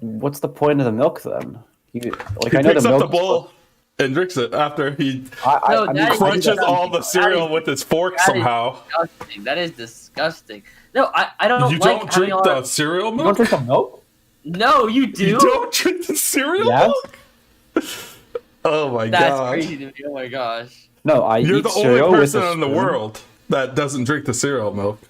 what's the point of the milk then? He picks up the bowl and drinks it after he crunches all the cereal with his fork somehow. That is disgusting. No, I don't. You don't drink the cereal milk. You don't drink the milk? No, you do. You don't drink the cereal milk? Oh my god. That's crazy to me. Oh my gosh. No, You're eat the cereal only with person a in the spoon. world that doesn't drink the cereal milk.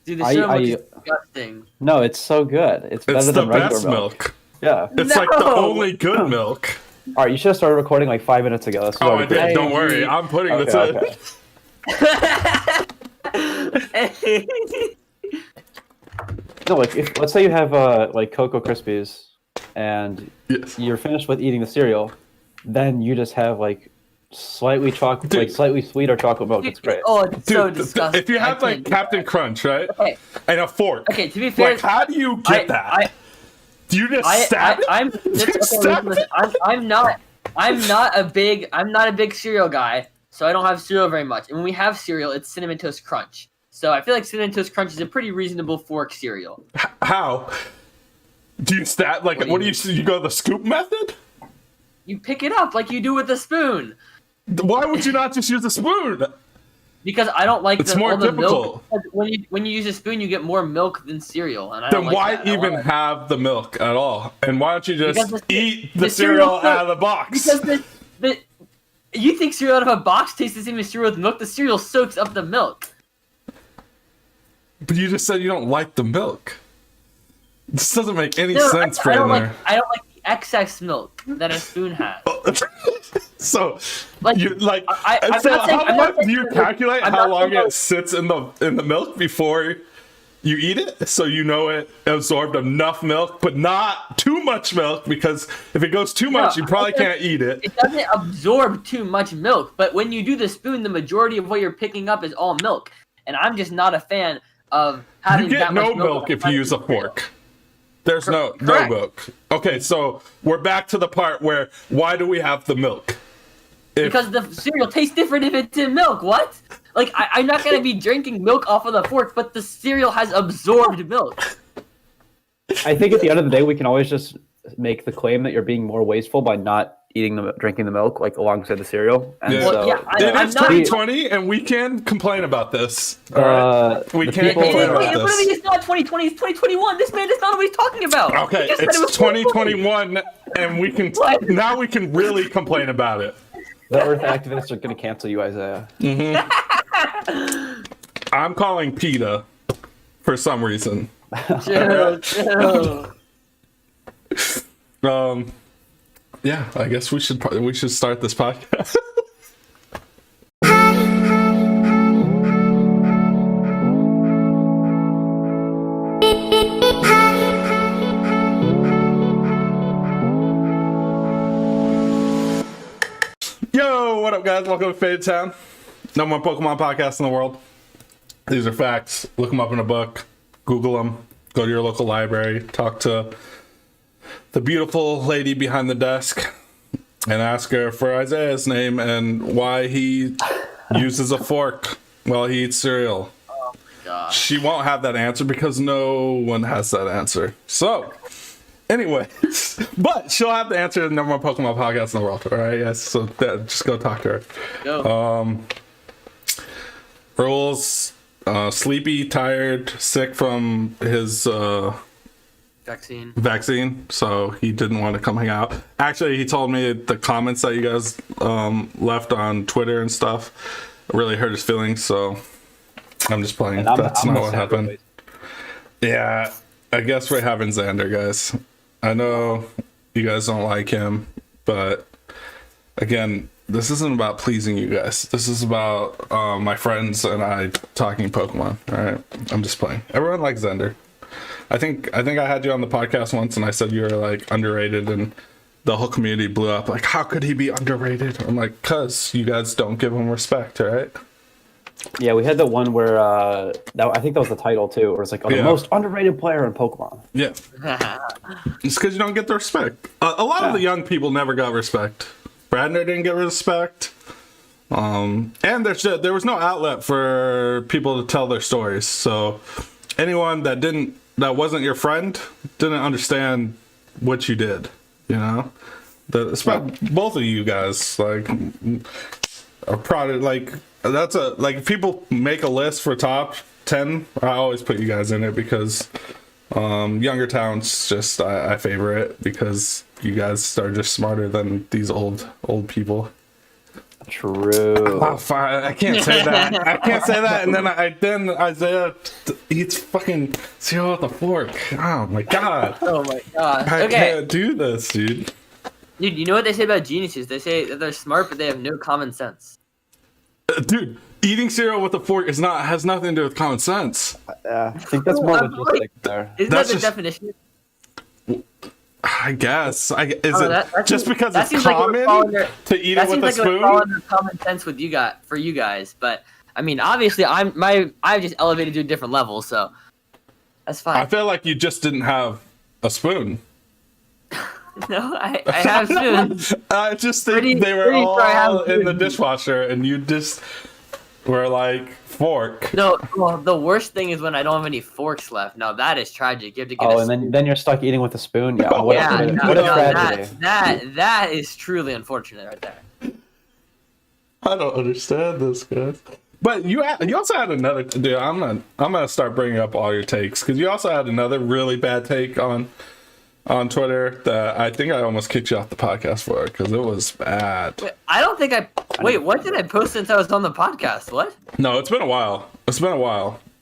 Dude, the cereal milk is disgusting. No, it's so good. It's better than regular best milk. Yeah. It's like the only good milk. All right, you should have started recording like 5 minutes ago. Oh, I did. Don't worry. I'm putting this in. No, like let's say you have like Cocoa Krispies, and you're finished with eating the cereal, then you just have like slightly sweeter chocolate milk. It's great. Oh, it's so disgusting. If you have like Captain Crunch, right? Okay. And a fork. Okay, to be fair, like how do you get that? Do you just stab it? I'm not a big cereal guy, so I don't have cereal very much. And when we have cereal, it's Cinnamon Toast Crunch. So I feel like Cinnamon Toast Crunch is a pretty reasonable fork cereal. How? Do you stab like what do you go the scoop method? You pick it up like you do with a spoon. Why would you not just use a spoon? Because I don't like it's more all the difficult. milk. When you use a spoon, you get more milk than cereal. And I then don't like why that. even have the milk at all? And why don't you just eat the cereal out of the box? Because you think cereal out of a box tastes the same as cereal with milk? The cereal soaks up the milk. But you just said you don't like the milk. This doesn't make any sense, Brandon. I don't like the excess milk that a spoon has. So, like, you like. I'm not saying, do you calculate how long it sits in the milk before you eat it, so you know it absorbed enough milk, but not too much milk? Because if it goes too much, you probably can't eat it. It doesn't absorb too much milk, but when you do the spoon, the majority of what you're picking up is all milk, and I'm just not a fan of having that much milk. You get no milk if you use a fork. There's no milk. Okay, so we're back to the part where why do we have the milk? Because the cereal tastes different if it's in milk. What? Like, I'm not going to be drinking milk off of the fork, but the cereal has absorbed milk. I think at the end of the day, we can always just make the claim that you're being more wasteful by not drinking the milk, like, alongside the cereal. And it's 2020, and we can complain about this. All right? We can't complain about this. It's not 2020, it's 2021. This man does not know what he's talking about. Okay, it's 2021, and we can now we can really complain about it. The Earth activists are going to cancel you, Isaiah. Mm-hmm. I'm calling PETA for some reason. Chill. Yeah, I guess we should start this podcast. Yo, what up, guys? Welcome to Faded Town. Number one Pokemon podcast in the world. These are facts. Look them up in a book. Google them. Go to your local library. Talk to the beautiful lady behind the desk and ask her for Isaiah's name and why he uses a fork while he eats cereal. Oh my god. She won't have that answer because no one has that answer. So, anyway, but she'll have the answer to the number one Pokemon podcast in the world. All right, yes. So just go talk to her. Go. Rahul's sleepy, tired, sick from his vaccine, so he didn't want to come hang out. Actually, he told me the comments that you guys left on Twitter and stuff really hurt his feelings, so I'm just playing. That's not what happened. Yeah, I guess we're having Xander, guys. I know you guys don't like him, but again, this isn't about pleasing you guys. This is about my friends and I talking Pokemon. All right, I'm just playing. Everyone likes Xander. I think I had you on the podcast once, and I said you were like underrated, and the whole community blew up. Like, how could he be underrated? I'm like, cause you guys don't give him respect, right? Yeah, we had the one where I think that was the title too, where it's like, the most underrated player in Pokemon. Yeah, it's because you don't get the respect. A lot of the young people never got respect. Bradner didn't get respect, and there was no outlet for people to tell their stories. So anyone that wasn't your friend didn't understand what you did, you know. Both of you guys, like, are proud of, like, that's a, like, if people make a list for top 10, I always put you guys in it because Younger Town's just, I favor it because you guys are just smarter than these old people. True. Oh, fine. I can't say that. I can't say that. And then Isaiah eats fucking cereal with a fork. Oh my god. Oh my god. I can't do this, dude. Dude, you know what they say about geniuses? They say that they're smart, but they have no common sense. Dude, eating cereal with a fork has nothing to do with common sense. I think that's more logistic there. Isn't that the definition? I guess. Just because it's common to eat it with a spoon? That seems like it would fall under common sense with for you guys. But, I mean, obviously, I've just elevated to a different level, so that's fine. I feel like you just didn't have a spoon. No, I have spoons. I just think they were all in the dishwasher, and you just were like, fork. No, well, the worst thing is when I don't have any forks left. Now that is tragic. You have to get and then you're stuck eating with a spoon. Yeah, what a tragedy. That is truly unfortunate right there. I don't understand this, guys. But you also had another. Dude, I'm gonna start bringing up all your takes because you also had another really bad take on Twitter that I think I almost kicked you off the podcast for because it was bad. I don't think what did I post since I was on the podcast? What? No, it's been a while.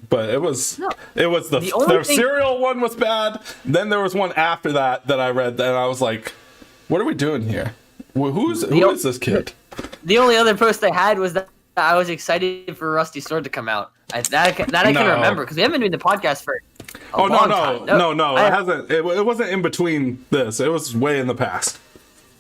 But it was the cereal one was bad. Then there was one after that I read and I was like, what are we doing here? Who is this kid? The only other post I had was that I was excited for Rusty Sword to come out. I can remember because we haven't been doing the podcast for a long time. No. It hasn't. It wasn't in between this. It was way in the past.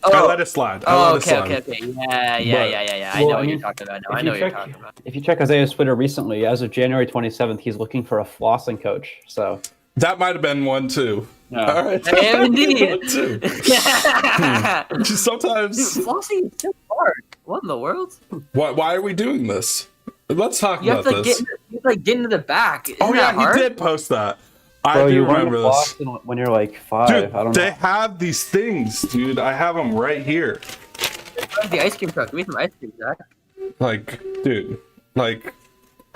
I let it slide. Okay. Yeah. I know what you're talking about. I know what you're talking about. If you check Isaiah's Twitter recently, as of January 27th, he's looking for a flossing coach. So that might have been one too. No. All right. I am indeed. Sometimes flossing is so hard. What in the world? Why are we doing this? Let's talk about this. You have to get into the back. Isn't that hard? He did post that. Bro, I do remember this. When you're like 5, dude, I don't know. They have these things, dude. I have them right here. The ice cream truck. Give me some ice cream, Zach. Like, dude, like,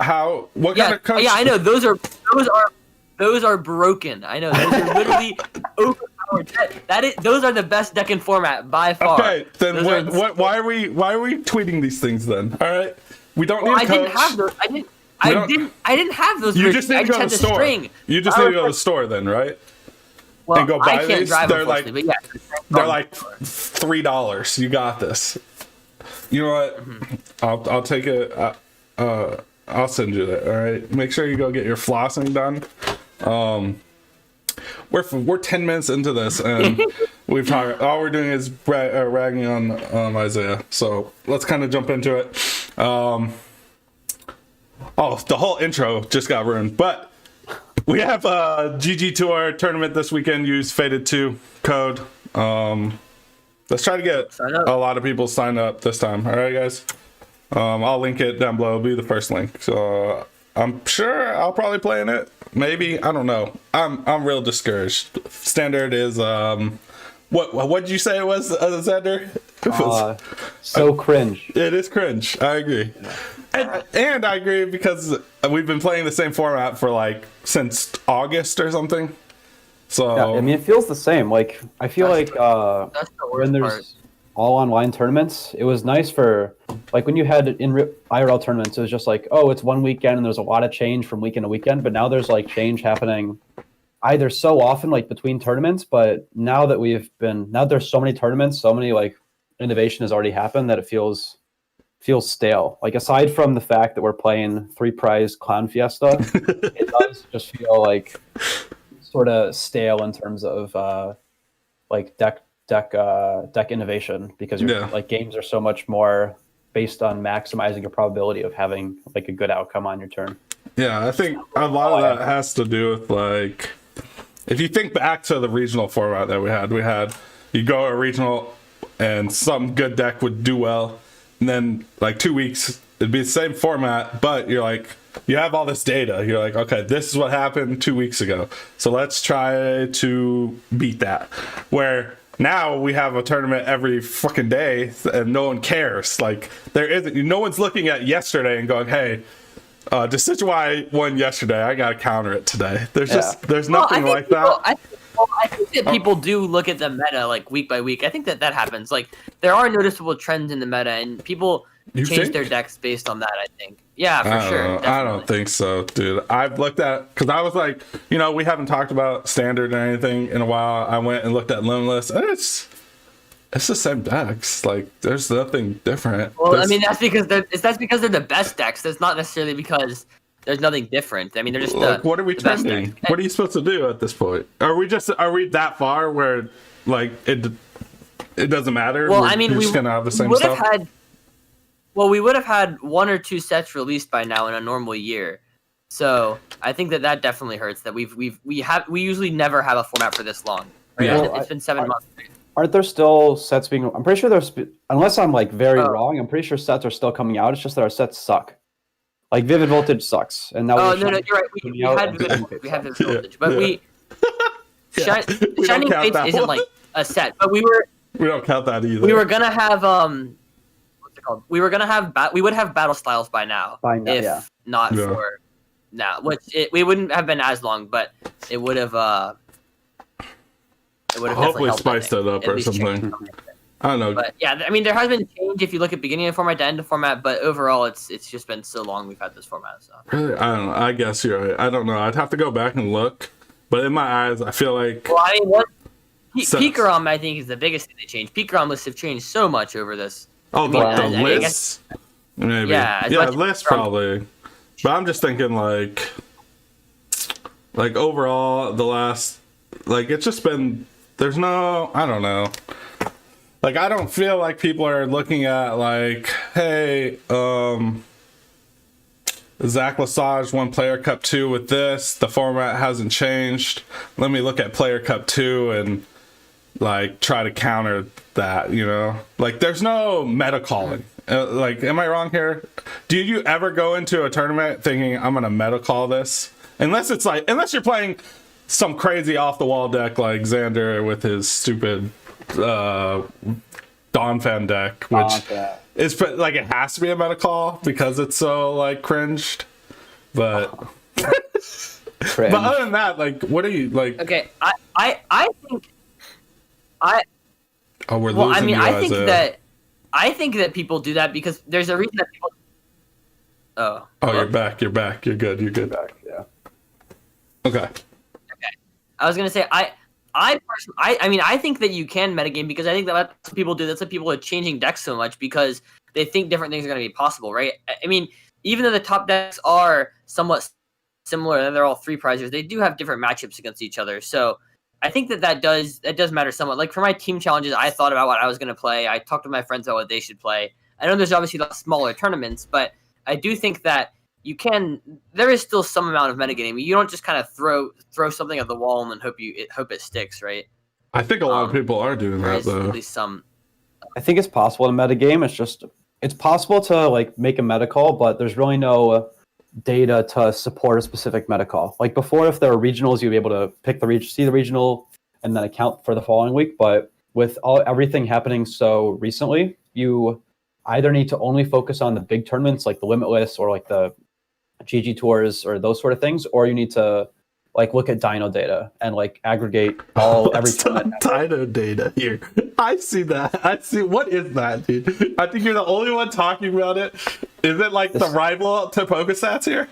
how? What kind of coach? Yeah, I know. Those are broken. I know. Those are literally overpowered. Those are the best deck in format by far. Okay, then why are we tweeting these things then? All right, we don't need a coach. I didn't have those. I didn't have those. You just need to go to the store. You just need to go to the store then, right? Well, and go buy these. They're like $3. You got this. You know what? Mm-hmm. I'll take it. I'll send you that. All right. Make sure you go get your flossing done. We're 10 minutes into this and we've talked. All we're doing is ragging on Isaiah. So let's kind of jump into it. The whole intro just got ruined, but we have a GG Tour tournament this weekend. Use Faded 2 code. Let's try to get a lot of people signed up this time. All right, guys. I'll link it down below. It'll be the first link. So I'm sure I'll probably play in it. Maybe, I don't know. I'm real discouraged. Standard is what did you say it was, Xander? So cringe. It is cringe. I agree. And I agree because we've been playing the same format for since August or something. So yeah, I mean, it feels the same. Like I feel like when there's all online tournaments, it was nice for when you had in IRL tournaments, it was just it's one weekend and there's a lot of change from weekend to weekend. But now there's change happening either so often between tournaments. But now that there's so many tournaments, so many innovation has already happened that it feels stale. Aside from the fact that we're playing 3-prize Clown Fiesta, it does just feel sort of stale in terms of deck innovation because games are so much more based on maximizing your probability of having a good outcome on your turn. Yeah, I think a lot of that has to do with if you think back to the regional format that we had you go a regional and some good deck would do well, and then 2 weeks it'd be the same format, but you're like, you have all this data. You're like, okay, this is what happened 2 weeks ago. So let's try to beat that. Where now we have a tournament every fucking day and no one cares. Like, no one's looking at yesterday and going, hey, Decidueye won yesterday, I gotta counter it today. There's nothing like that. I think that people do look at the meta like week by week. I think that happens. Like, there are noticeable trends in the meta, and people change their decks based on that, I think. Yeah, for sure. I don't think so, dude. I've looked at, because I was like, we haven't talked about standard or anything in a while. I went and looked at Limitless, and it's the same decks. Like, there's nothing different. Well, I mean, that's because they're the best decks. That's not necessarily because there's nothing different. I mean, they're just what are we trending? What are you supposed to do at this point? Are we that far where like it doesn't matter? Well, I mean, we're just gonna have the same stuff. We would have had 1 or 2 sets released by now in a normal year. So I think that definitely hurts. That we usually never have a format for this long. Right? Yeah. It's been 7 months. Aren't there still sets being? I'm pretty sure there's. Unless I'm like very wrong, I'm pretty sure sets are still coming out. It's just that our sets suck. Like Vivid Voltage sucks, and now. No, you're right. We had Vivid Voltage, but Shining Fates isn't like a set. But we don't count that either. We were gonna have what's it called? We would have Battle Styles by now. If not for now, which we wouldn't have been as long, but it would have. It would have hopefully spiced it up or something. I don't know. But yeah, I mean, there has been change if you look at beginning of the format to end of format, but overall, it's just been so long we've had this format. So really, I don't know. I guess you're right. I don't know. I'd have to go back and look, but in my eyes, I feel like. Well, I mean, Pikarom, I think, is the biggest thing they changed. Pikarom lists have changed so much over this. Oh, the lists? Maybe. Yeah, lists probably. But I'm just thinking like overall, the last, like, it's just been. There's no, I don't know. Like, I don't feel like people are looking at, like, hey, Zach Lesage won Player Cup 2 with this. The format hasn't changed. Let me look at Player Cup 2 and, like, try to counter that, Like, there's no meta calling. Like, am I wrong here? Do you ever go into a tournament thinking, I'm going to meta call this? Unless you're playing some crazy off-the-wall deck like Xander with his stupid Donphan deck, which is like, it has to be a meta call because it's so like cringed. But but other than that, like, what are you like? Okay, I think I. Oh, we're losing. I mean, you, I think that people do that because there's a reason that people. Oh, you're back. You're back. You're good. You're good. Back, yeah. Okay. I was gonna say I mean I think that you can metagame because I think that's what people do. That's what people are changing decks so much because they think different things are gonna be possible, right? I mean, even though the top decks are somewhat similar and they're all 3 prizers, they do have different matchups against each other. So I think that does matter somewhat. Like for my team challenges, I thought about what I was gonna play. I talked to my friends about what they should play. I know there's obviously smaller tournaments, but I do think that there is still some amount of metagaming. You don't just kind of throw something at the wall and then hope it sticks, right? I think a lot of people are doing that, though. At least some. I think it's possible to metagame. It's possible to like make a meta call, but there's really no data to support a specific meta call. Like before, if there were regionals, you'd be able to see the regional and then account for the following week. But with everything happening so recently, you either need to only focus on the big tournaments like the Limitless or like the GG tours or those sort of things, or you need to like look at Dino data and like aggregate every Dino data here. I see that. What is that, dude? I think you're the only one talking about it. Is it like the rival to PokeStats here?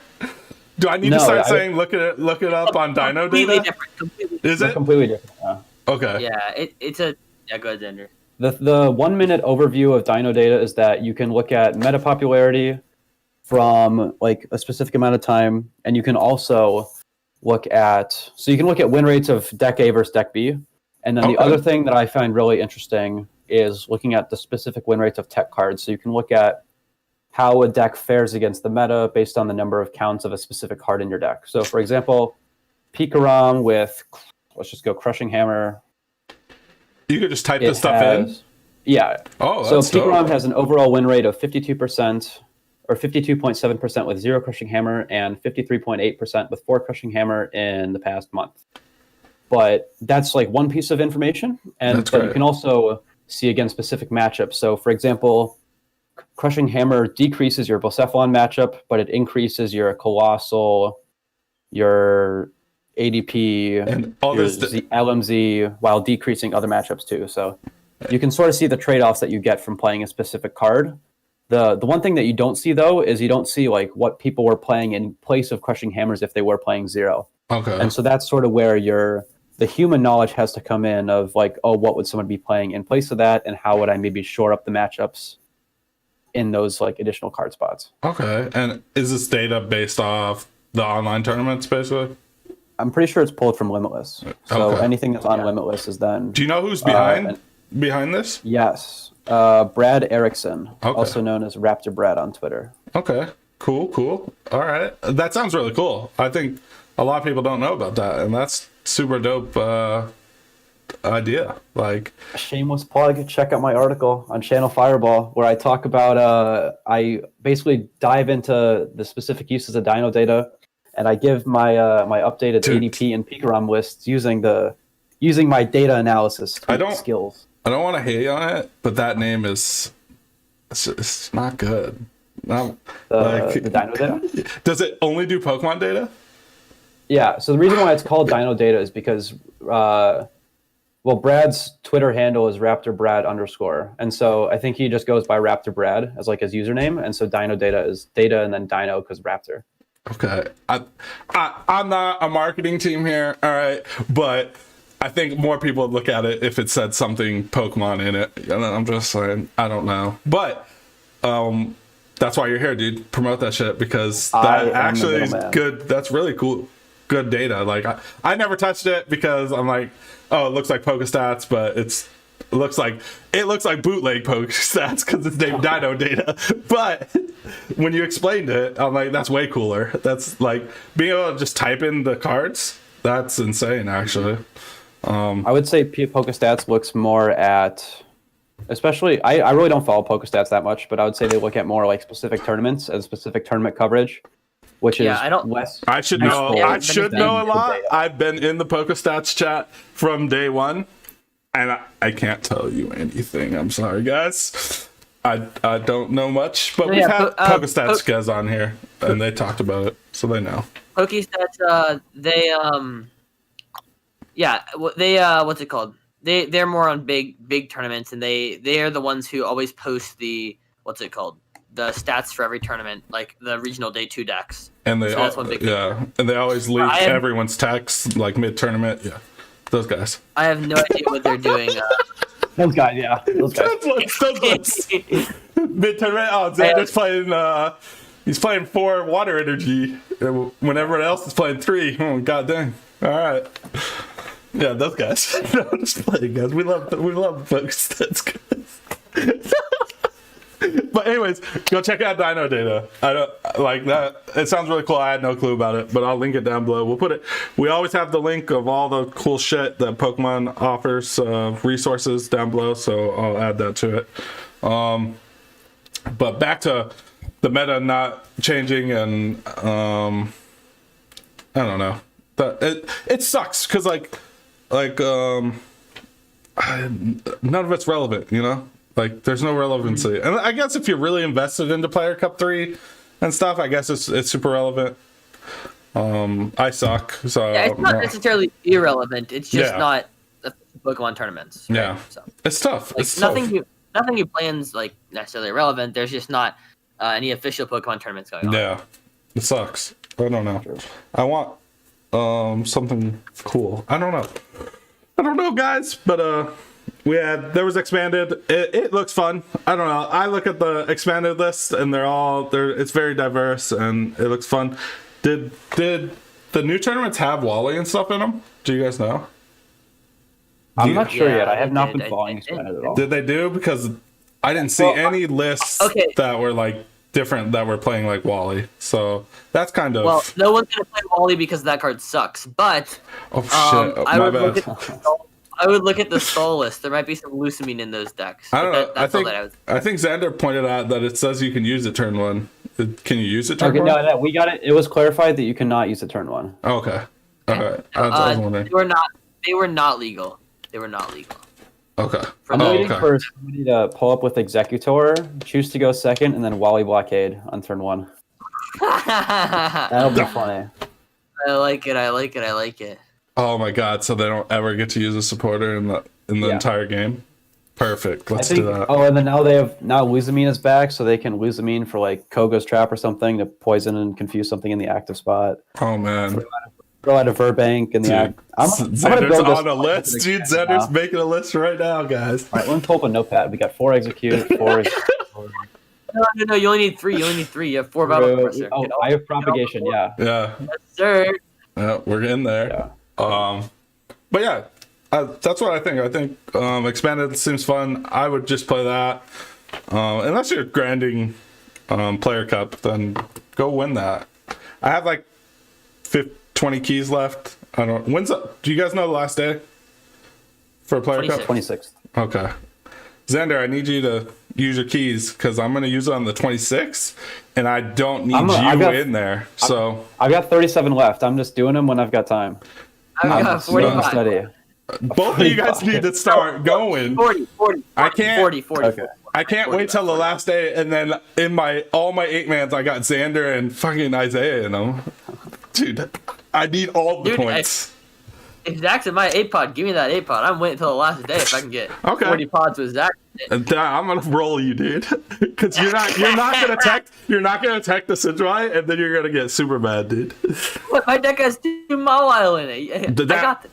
Do I need to start saying look it up on Dino data? Completely. Is it completely different? Yeah. Okay. Yeah, it's a go ahead, Xander. The 1 minute overview of Dino data is that you can look at meta popularity from like a specific amount of time, and you can also look at win rates of deck A versus deck B, and then the other thing that I find really interesting is looking at the specific win rates of tech cards. So you can look at how a deck fares against the meta based on the number of counts of a specific card in your deck. So for example, Pikarom with, let's just go Crushing Hammer. You could just type this stuff in? Yeah. Oh, so Pikarom has an overall win rate of 52%. or 52.7% with 0 Crushing Hammer, and 53.8% with 4 Crushing Hammer in the past month. But that's like one piece of information, and but you can also see again specific matchups. So, for example, Crushing Hammer decreases your Blacephalon matchup, but it increases your Colossal, your ADP, and all your LMZ, while decreasing other matchups too. So you can sort of see the trade-offs that you get from playing a specific card. The one thing that you don't see, though, is you don't see like what people were playing in place of Crushing Hammers if they were playing 0. Okay. And so that's sort of where the human knowledge has to come in of like, oh, what would someone be playing in place of that, and how would I maybe shore up the matchups in those like additional card spots. Okay. And is this data based off the online tournaments, basically? I'm pretty sure it's pulled from Limitless. So anything that's on Limitless is then... Do you know who's behind this? Yes. Brad Erickson, also known as Raptor Brad on Twitter. Okay. Cool. All right. That sounds really cool. I think a lot of people don't know about that, and that's super dope idea. Like, a shameless plug, check out my article on Channel Fireball where I talk about I basically dive into the specific uses of Dino data, and I give my updated ADP and Pikarom lists using my data analysis skills. I don't want to hate on it, but that name it's not good. The Dino data? Does it only do Pokemon data? Yeah, so the reason why it's called Dino data is because Brad's Twitter handle is RaptorBrad_, and so I think he just goes by Raptor Brad as like his username, and so Dino data is data and then Dino because Raptor. Okay, I'm not a marketing team here, all right, but I think more people would look at it if it said something Pokemon in it. And I'm just saying, I don't know, but that's why you're here, dude. Promote that shit, because that actually is good. That's really cool. Good data. Like I never touched it because I'm like, oh, it looks like Pokestats, but it looks like bootleg Pokestats because it's named Dino data. But when you explained it, I'm like, that's way cooler. That's like being able to just type in the cards. That's insane, actually. I would say Pokestats looks more at, especially, I really don't follow Pokestats that much, but I would say they look at more like specific tournaments and specific tournament coverage. Which is I should know a lot. I've been in the Pokestats chat from day one, and I can't tell you anything. I'm sorry, guys. I don't know much, but we've had Pokestats guys on here, and they talked about it, so they know. Pokestats, what's it called? They're more on big tournaments, and they are the ones who always post the the stats for every tournament, like the regional day 2 decks. And that's one big thing. And they always leak everyone's text like mid tournament. Yeah, those guys. I have no idea what they're doing. Those guys, yeah, those guys. Mid tournament. Oh, Xander's playing. He's playing 4 water energy when everyone else is playing 3. Oh, god dang! All right. Yeah, those guys. No, just playing, guys. We love folks. That's good. But anyways, go check out Dino data. I don't like that. It sounds really cool. I had no clue about it, but I'll link it down below. We'll put it. We always have the link of all the cool shit that Pokemon offers, resources down below. So I'll add that to it. But back to the meta not changing, and I don't know. It sucks because like none of it's relevant, you know. Like, there's no relevancy. And I guess if you're really invested into Player Cup 3 and stuff, I guess it's super relevant. I suck, so... Yeah, it's not necessarily irrelevant. It's just not Pokemon tournaments. Right? Yeah. So, it's tough. Like, it's nothing tough. Nothing you play is, like, necessarily irrelevant. There's just not any official Pokemon tournaments going on. Yeah. It sucks. I don't know. I want something cool. I don't know, guys, but... there was expanded. It looks fun. I don't know. I look at the expanded list and it's very diverse and it looks fun. Did the new tournaments have Wally and stuff in them? Do you guys know? I'm not sure yet. I have not been following expanded at all. Did they do? Because I didn't see any lists that were like different that were playing like Wally. So that's kind of... Well, no one's gonna play Wally because that card sucks. But oh shit! My bad. I would look at the Soul list. There might be some Lusamine in those decks. I don't know. I think Xander pointed out that it says you can use it turn 1. Can you use it turn 1? No, we got it. It was clarified that you cannot use it turn 1. Oh, okay. All right. I was wondering. They were not legal. They were not legal. Okay. I'm waiting for somebody to pull up with Executor, choose to go second, and then Wally Blockade on turn 1. That'll be funny. I like it. Oh my god! So they don't ever get to use a supporter in the entire game. Perfect. Let's do that. Oh, and then now Lusamine is back, so they can Lusamine for like Kogo's Trap or something to poison and confuse something in the active spot. Oh man. Throw out a Verbank in the act. Xander's on a list, dude. Xander's making a list right now, guys. All right, let me pull up a notepad. We got 4 execute, 4. No. You only need 3. You have 4 battle compressor. Oh, I have propagation. Yeah. Yeah. Yes, sir. Yeah, we're getting there. Yeah. But yeah, that's what I think. I think expanded seems fun. I would just play that. Unless you're grinding player cup, then go win that. I have like 20 keys left. I don't. Do you guys know the last day for a player cup? 26th. Okay. Xander, I need you to use your keys because I'm going to use it on the 26th, and I don't need you in there. So I've got 37 left. I'm just doing them when I've got time. I've got 45. Study. Both of you guys need to start going. 40. I can't. 40. Okay. I can't wait till the last day, and then in all my 8-mans, I got Xander and fucking Isaiah in them. Dude, I need all the points. If Zach's in my 8-pod, give me that 8-pod. I'm waiting till the last day if I can get 40 pods with Zach. I'm gonna roll you, dude, because you're not gonna tech the Sidgewai, and then you're gonna get super mad, dude. What? My deck has 2 Mawile in it. I got this.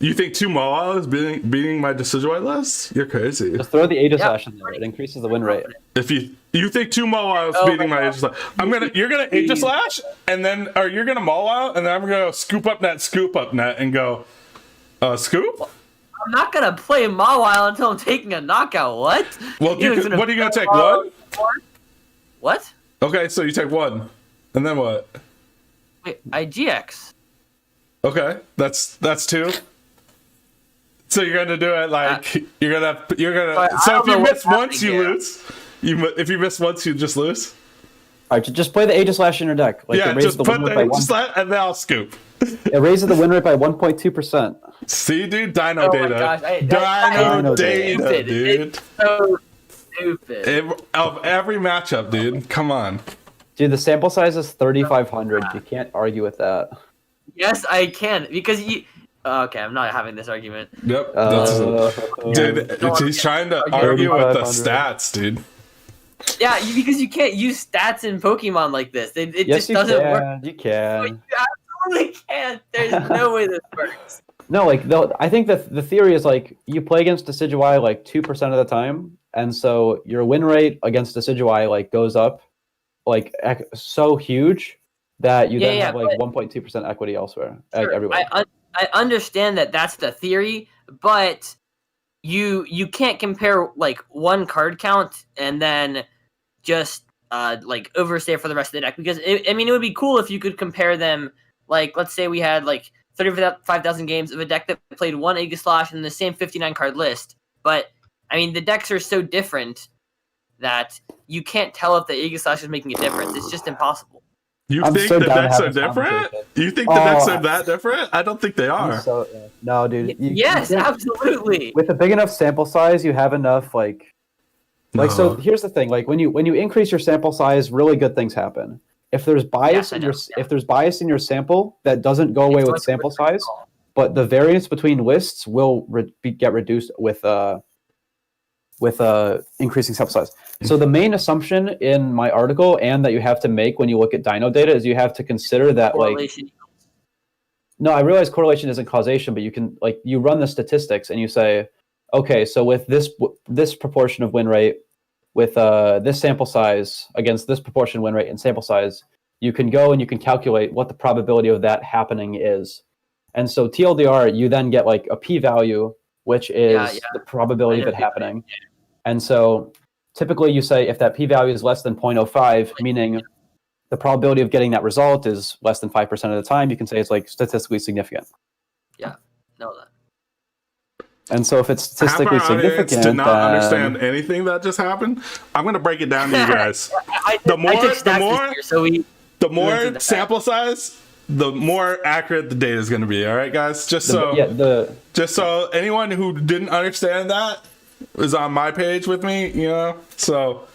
You think 2 Mawile is beating my Sidgewai list? You're crazy. Just throw the Aegislash in there. It increases the win rate. If you think 2 Mawile is beating my Aegislash, you're gonna Aegislash, and then you're gonna Mawile, and then I'm gonna scoop up net, and go, scoop. I'm not gonna play Mawile until I'm taking a knockout. What? Well, what are you gonna take? 1? What? Okay, so you take 1, and then what? Wait, I GX. Okay, that's 2. So you're gonna do it like you're gonna. So if you miss once, you lose. If you miss once, you just lose. All right, just play the Aegislash in your deck. Like, just put the Aegislash, and then I'll scoop. It raises the win rate by 1.2%. See, dude, Dino data. Dino data, dude. It's so stupid. Of every matchup, dude. Come on. Dude, the sample size is 3,500. You can't argue with that. Yes, I can, because you... Okay, I'm not having this argument. Yep. Dude, he's trying to argue with the stats, dude. Yeah, because you can't use stats in Pokemon like this. It just doesn't work. You can. You absolutely can't. There's no way this works. No, I think that the theory is like you play against Decidueye like 2% of the time, and so your win rate against Decidueye like goes up like so huge that you then have like 1.2% equity elsewhere, everywhere. I understand that that's the theory, but you can't compare like one card count and then just like overstay for the rest of the deck, because it would be cool if you could compare them. Like, let's say we had like 35,000 games of a deck that played 1 Aegislash in the same 59 card list, but I mean the decks are so different that you can't tell if the Aegislash is making a difference. It's just impossible. You think the decks are different? You think the decks are that different? I don't think they are. No, dude. Yes, absolutely. With a big enough sample size, you have enough So here's the thing: like when you increase your sample size, really good things happen. If there's bias if there's bias in your sample, that doesn't go away with sample size, but the variance between lists will get reduced with increasing sample size. So the main assumption in my article, and that you have to make when you look at Dino data, is you have to consider that No, I realize correlation isn't causation, but you can you run the statistics and you say, okay, so with this proportion of win rate, with this sample size against this proportion win rate and sample size, you can go and you can calculate what the probability of that happening is. And so TLDR, you then get like a p-value, which is the probability of it happening. And so typically you say if that p-value is less than 0.05, meaning the probability of getting that result is less than 5% of the time, you can say it's like statistically significant. Yeah, know that. And so if it's statistically half our audience significant, did not understand anything that just happened. I'm going to break it down to you guys. The more sample size, the more accurate the data is going to be. All right, guys. Just so anyone who didn't understand that is on my page with me, you know. So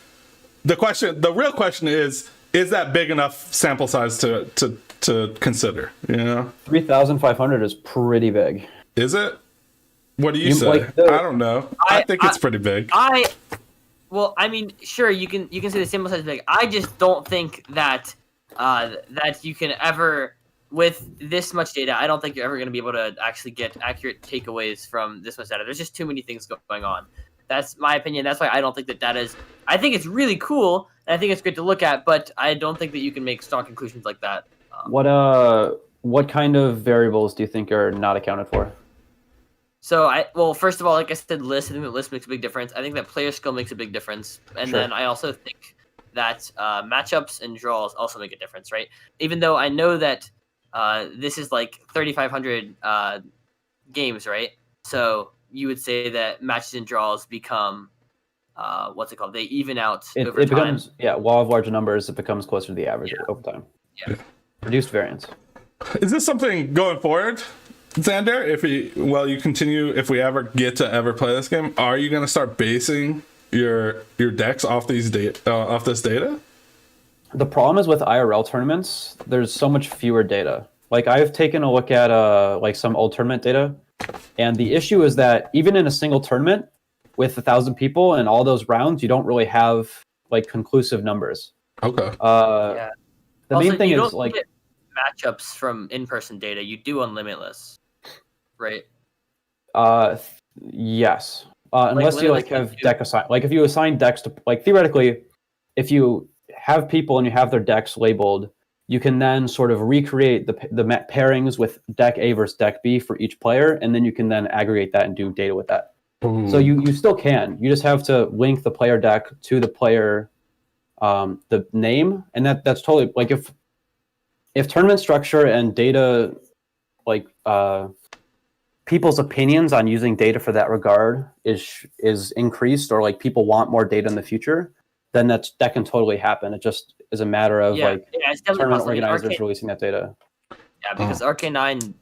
the real question is that big enough sample size to consider? You know, 3,500 is pretty big. Is it? What do you say? I don't know. I think it's pretty big. Well, I mean, sure, you can say the sample size is big. I just don't think that that you can ever, with this much data, I don't think you're ever going to be able to actually get accurate takeaways from this much data. There's just too many things going on. That's my opinion. That's why I don't think that is. I think it's really cool, and I think it's great to look at, but I don't think that you can make strong conclusions like that. What kind of variables do you think are not accounted for? So first of all, like I said, list. I think that list makes a big difference. I think that player skill makes a big difference, and then I also think that matchups and draws also make a difference, right? Even though I know that this is like 3,500 games, right? So you would say that matches and draws become what's it called? They even out over time. Becomes, law of large numbers. It becomes closer to the average over time. Yeah. Reduced variance. Is this something going forward, Xander? If we ever get to ever play this game, are you going to start basing your decks off this data? The problem is with IRL tournaments, there's so much fewer data. Like I've taken a look at like some old tournament data, and the issue is that even in a single tournament with 1,000 people and all those rounds, you don't really have like conclusive numbers. Okay. The main thing is like matchups from in-person data. You do on Limitless, right? Yes. Unless you like have deck assign, like if you assign decks to, like theoretically, if you have people and you have their decks labeled, you can then sort of recreate the pairings with deck A versus deck B for each player, and then you can then aggregate that and do data with that. So you still can. You just have to link the player deck to the player, the name, and that's totally like if tournament structure and data, like people's opinions on using data for that regard is increased, or like people want more data in the future, then that can totally happen. It just is a matter of tournament organizers releasing that data. Yeah, because Arcane9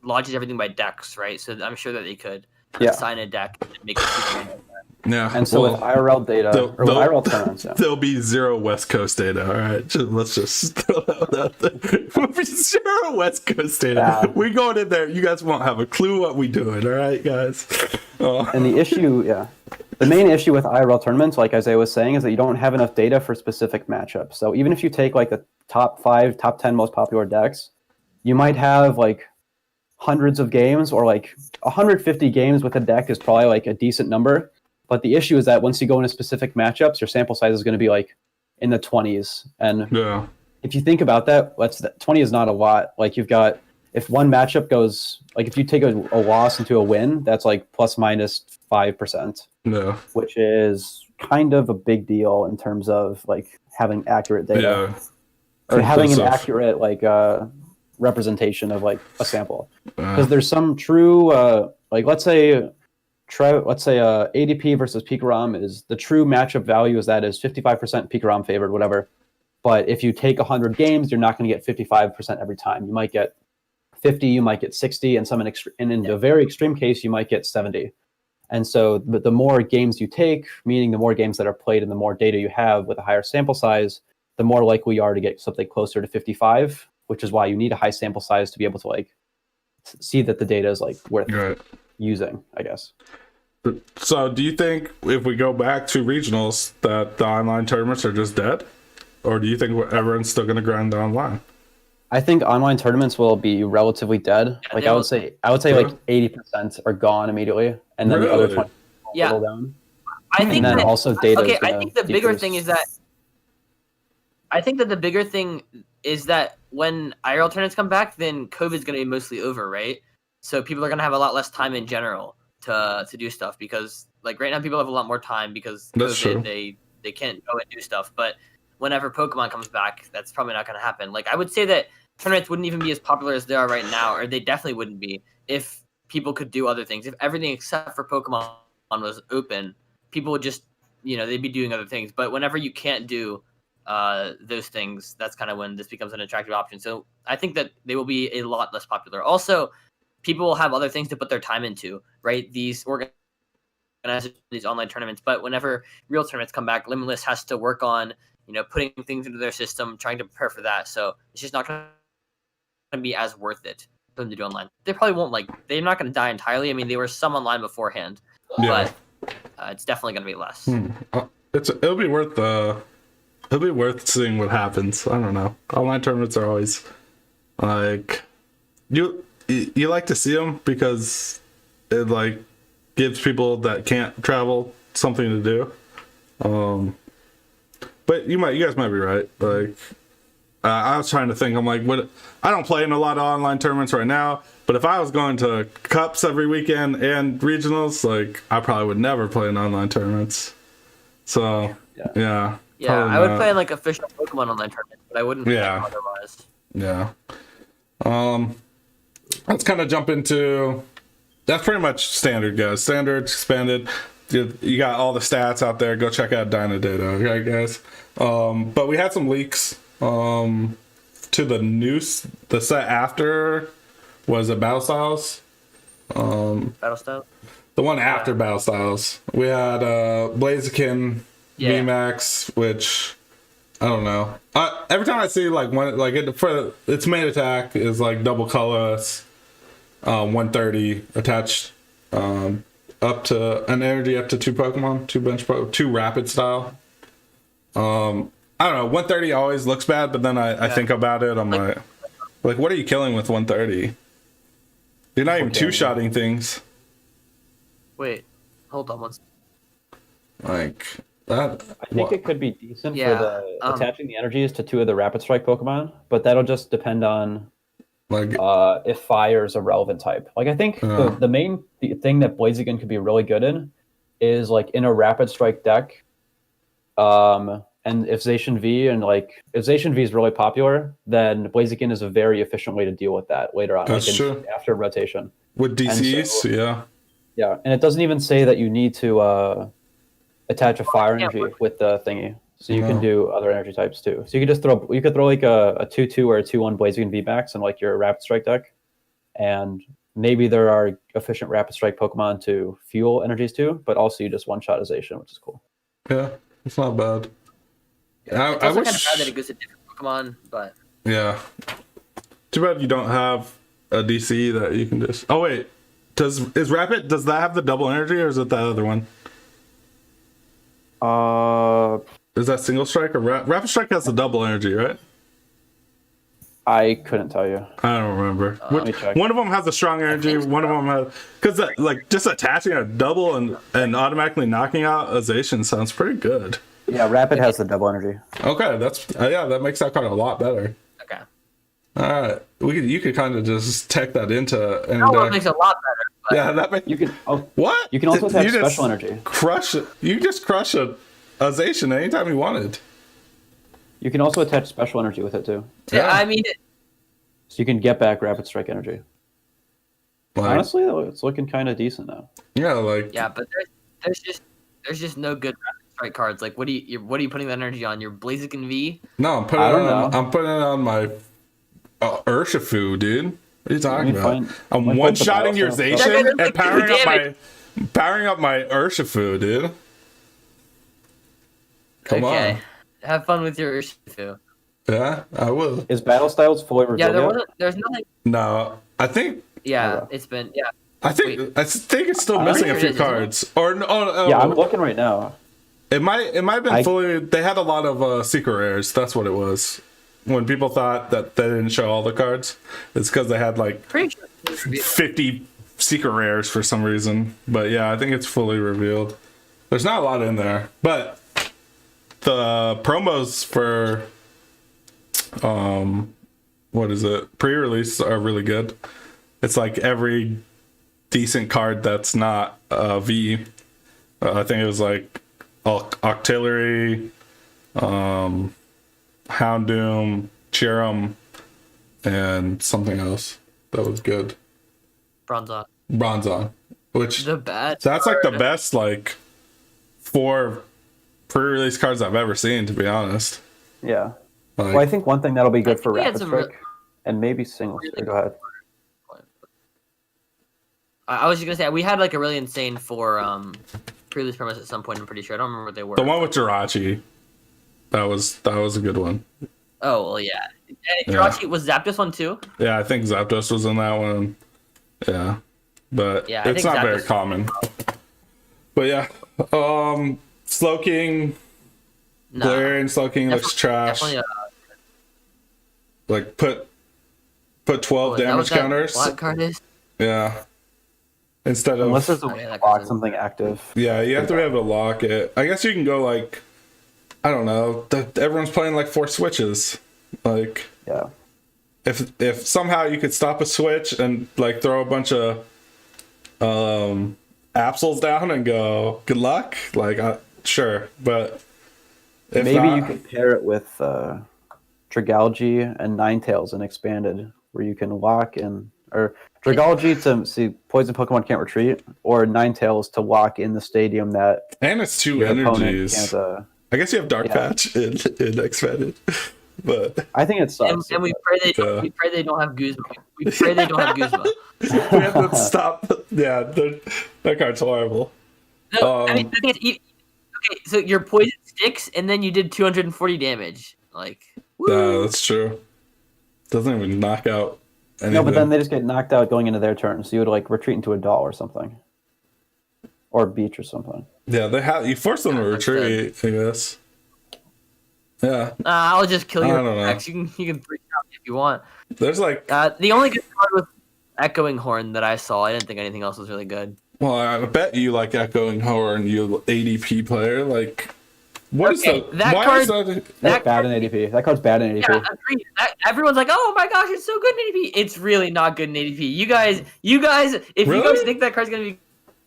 launches everything by decks, right? So I'm sure that they could assign a deck and make it. Yeah, and so with IRL data with IRL tournaments, there'll be zero West Coast data. All right, let's just throw that out there. There'll be zero West Coast data. We're going in there. You guys won't have a clue what we're doing. All right, guys. And the issue, the main issue with IRL tournaments, like Isaiah was saying, is that you don't have enough data for specific matchups. So even if you take like the top 5, top 10 most popular decks, you might have like hundreds of games, or like 150 games with a deck is probably like a decent number. But the issue is that once you go into specific matchups, your sample size is going to be like in the 20s. And if you think about that, 20 is not a lot. Like you've got, if one matchup goes, like if you take a loss into a win, that's like plus minus 5%, which is kind of a big deal in terms of like having accurate data or having an accurate like representation of like a sample. Because there's some true, like let's say ADP versus Pikarom is the true matchup value is 55% Pikarom favored, whatever. But if you take 100 games, you're not going to get 55% every time. You might get 50, you might get 60, and in a very extreme case, you might get 70. And so the more games you take, meaning the more games that are played and the more data you have with a higher sample size, the more likely you are to get something closer to 55, which is why you need a high sample size to be able to like see that the data is like worth using, I guess. So do you think if we go back to regionals that the online tournaments are just dead? Or do you think everyone's still going to grind online? I think online tournaments will be relatively dead. Like I would say like 80% are gone immediately, and then the other 20% will down. I think and then also data. Okay, I think the bigger thing is that the bigger thing is that when IRL tournaments come back, then COVID's going to be mostly over, right? So people are going to have a lot less time in general to do stuff, because like right now people have a lot more time because COVID, they can't go and do stuff. But whenever Pokemon comes back, that's probably not going to happen. Like I would say that tournaments wouldn't even be as popular as they are right now, or they definitely wouldn't be if people could do other things. If everything except for Pokemon was open, people would just, they'd be doing other things. But whenever you can't do those things, that's kind of when this becomes an attractive option. So I think that they will be a lot less popular. Also, people will have other things to put their time into, right? These organize these online tournaments, but whenever real tournaments come back, Limitless has to work on, putting things into their system, trying to prepare for that. So it's just not going to be as worth it for them to do online. They probably won't they're not going to die entirely. I mean, there were some online beforehand, but it's definitely going to be less. It'll be worth seeing what happens. I don't know. Online tournaments are always you like to see them because it gives people that can't travel something to do. But you guys might be right. I was trying to think. I'm what? I don't play in a lot of online tournaments right now. But if I was going to cups every weekend and regionals, I probably would never play in online tournaments. So yeah. Yeah, I would play in official Pokemon online tournaments, but I wouldn't play otherwise. Yeah. Let's kind of jump into. That's pretty much standard, guys. Standard, expanded. You got all the stats out there. Go check out Dyna Data, okay, guys? But we had some leaks to the set after. Was it Battle Styles? Battle Styles? The one after Battle Styles. We had Blaziken VMAX, which I don't know. Every time I see one for its main attack is double colorless, 130 attached, up to an energy up to 2 Pokemon, 2 bench 2 rapid style. I don't know. 130 always looks bad, but then I think about it. I'm like, what are you killing with 130? You're not even two-shotting things. Wait, hold on one second. That. I think it could be decent for attaching the energies to 2 of the Rapid Strike Pokemon, but that'll just depend on if fire is a relevant type. I think the main thing that Blaziken could be really good in is in a Rapid Strike deck. And if Zacian V if Zacian V is really popular, then Blaziken is a very efficient way to deal with that later on. That's true. After rotation. With DCs, yeah. Yeah, and it doesn't even say that you need to attach a fire energy with the thingy. So you can do other energy types too. So you could just throw a 2/2 or a 2/1 Blaziken VMAX in your Rapid Strike deck. And maybe there are efficient Rapid Strike Pokemon to fuel energies too, but also you just one-shot Zacian, which is cool. Yeah, it's not bad. Yeah, it's also kind of bad that it goes to different Pokemon, but... Yeah. Too bad you don't have a DC that you can just... Oh, wait. Does that have the double energy, or is it that other one? Is that Single Strike or Rapid Strike has the double energy, right? I couldn't tell you. I don't remember. Let me check. One of them has a strong energy. One of them has... Because just attaching a double and automatically knocking out a Zacian sounds pretty good. Yeah, Rapid has the double energy. Okay, that's that makes that card a lot better. Okay. All right, you could kind of just tech that into. It makes it a lot better. But... Yeah, that makes you can. What? You can also attach special energy. Crush it. You just crush a Zacian anytime you wanted. You can also attach special energy with it too. Yeah, I mean. So you can get back Rapid Strike energy. Honestly, though, it's looking kind of decent now. Yeah, Yeah, but there's just no good Rapid Strike cards. What are you putting that energy on? Your Blaziken V? No, I'm putting it on my Urshifu, dude. What are you talking about? I'm one-shotting your Zacian and powering up my Urshifu, dude. Come on. Have fun with your Urshifu. Yeah, I will. Is Battle Styles fully revealed? Yeah, there's nothing. No, I think. Yeah, it's been. Yeah. I think it's still missing a few cards. Or no. Yeah, I'm looking right now. It might have been fully. They had a lot of secret rares. That's what it was. When people thought that they didn't show all the cards, it's because they had 50 secret rares for some reason. But yeah, I think it's fully revealed. There's not a lot in there, but the promos for what is it? Pre-release are really good. It's every decent card that's not V. I think it was Octillery, Houndoom, Cheerum, and something else that was good. Bronzong. Bronzong, which The bad. that's like the best like 4 pre-release cards I've ever seen, to be honest. Yeah. Like, Well, I think one thing that'll be good for we had Rapid some Strike and maybe single. Go ahead. I was just gonna say we had like a really insane 4 pre-release promos at some point. I'm pretty sure. I don't remember what they were. the one with Jirachi, that was a good one. Oh well, yeah. And Jirachi was Zapdos one too. Yeah, I think Zapdos was in that one. Yeah, but Yeah, I it's think not very Zapdos- common. But yeah, Slowking, No. Galarian Slowking looks trash. Definitely, Like put 12 is that damage what that counters. black card is? Yeah. Instead of Unless there's a Oh, yeah, that lock card's- something active. yeah, you have to be able to lock it. I guess you can go like, I don't know. Everyone's playing like 4 switches. Like Yeah. if somehow you could stop a switch and like throw a bunch of Absols down and go good luck, like sure, but if Maybe not, you could pair it with Dragalge and Ninetales and Expanded, where you can lock in, or Dragalge to see poison Pokemon can't retreat, or Ninetales to lock in the stadium that and it's 2 your opponent energies. can't. I guess you have Dark yeah. Patch in Expanded, but I think it sucks. And we pray they don't, we pray they don't have Guzma. We pray they don't have Guzma. we have to stop. Yeah, that card's horrible. No, I mean, the thing is, okay, so your poison sticks, and then you did 240 damage. Like, woo. No, that's true. Doesn't even knock out anything. No, but then they just get knocked out going into their turn, so you would like retreat into a doll or something, or beach or something. Yeah, you force them to retreat, I guess. Yeah. I'll just kill I your don't know. X. You can freak out if you want. There's like, The only good card was Echoing Horn that I saw. I didn't think anything else was really good. well, I bet you like Echoing Horn, you ADP player. Like, what is Okay, the that why card- is that? That's bad in ADP. That card's bad in ADP. Yeah, agreed. Everyone's like, "Oh my gosh, it's so good in ADP." It's really not good in ADP. You guys, if you Really? guys think that card's gonna be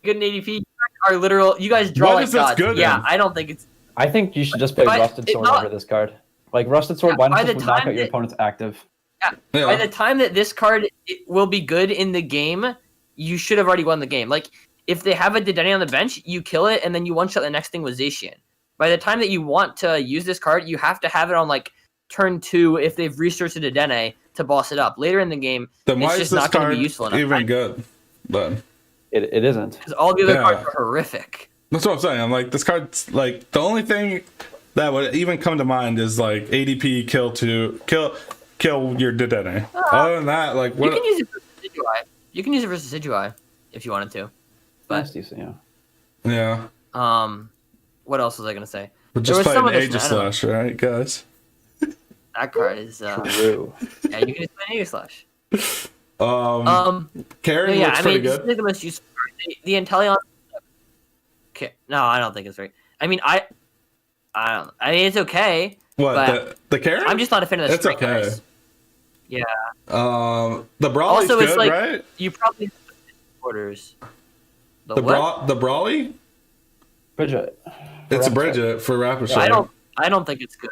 good in ADP, you guys are literal. You guys draw What like is this gods. good Yeah, in? I don't think it's. I think you should just play But Rusted it's Sword not- over this card. Like Rusted Sword, Yeah, why by don't you the just knock time out your that- opponent's active? Yeah. By the time that this card will be good in the game, you should have already won the game. Like, if they have a Dedenne on the bench, you kill it, and then you one-shot the next thing with Zacian. By the time that you want to use this card, you have to have it on, like, turn 2 if they've researched a Dedenne to boss it up. Later in the game, Then why it's is just this not going to card be useful enough. even good? Then It isn't. Because all the other Yeah. cards are horrific. that's what I'm saying. I'm like, this card's like the only thing that would even come to mind is like ADP kill your Dedenne. Other than that, like You what? can use it for Decidueye. You can use it for Decidueye if you wanted to. But That's decent, yeah. Yeah, what else was I gonna say? but There just was play some an addition, I don't know. Aegislash, right, guys? That card is True. yeah. You can just play an Slash. Karen Yeah, looks I pretty mean, good. it's the most useful card. The Inteleon. Okay, no, I don't think it's very. I mean, I don't. I mean, it's okay. What but the Karen? I'm just not a fan of the It's strength okay. cards. Yeah. The Brawly's Also, good, it's like right? you probably have orders. The Brawly? Bridget. It's a Rapid Bridget for Rapid Strike. I don't think it's good.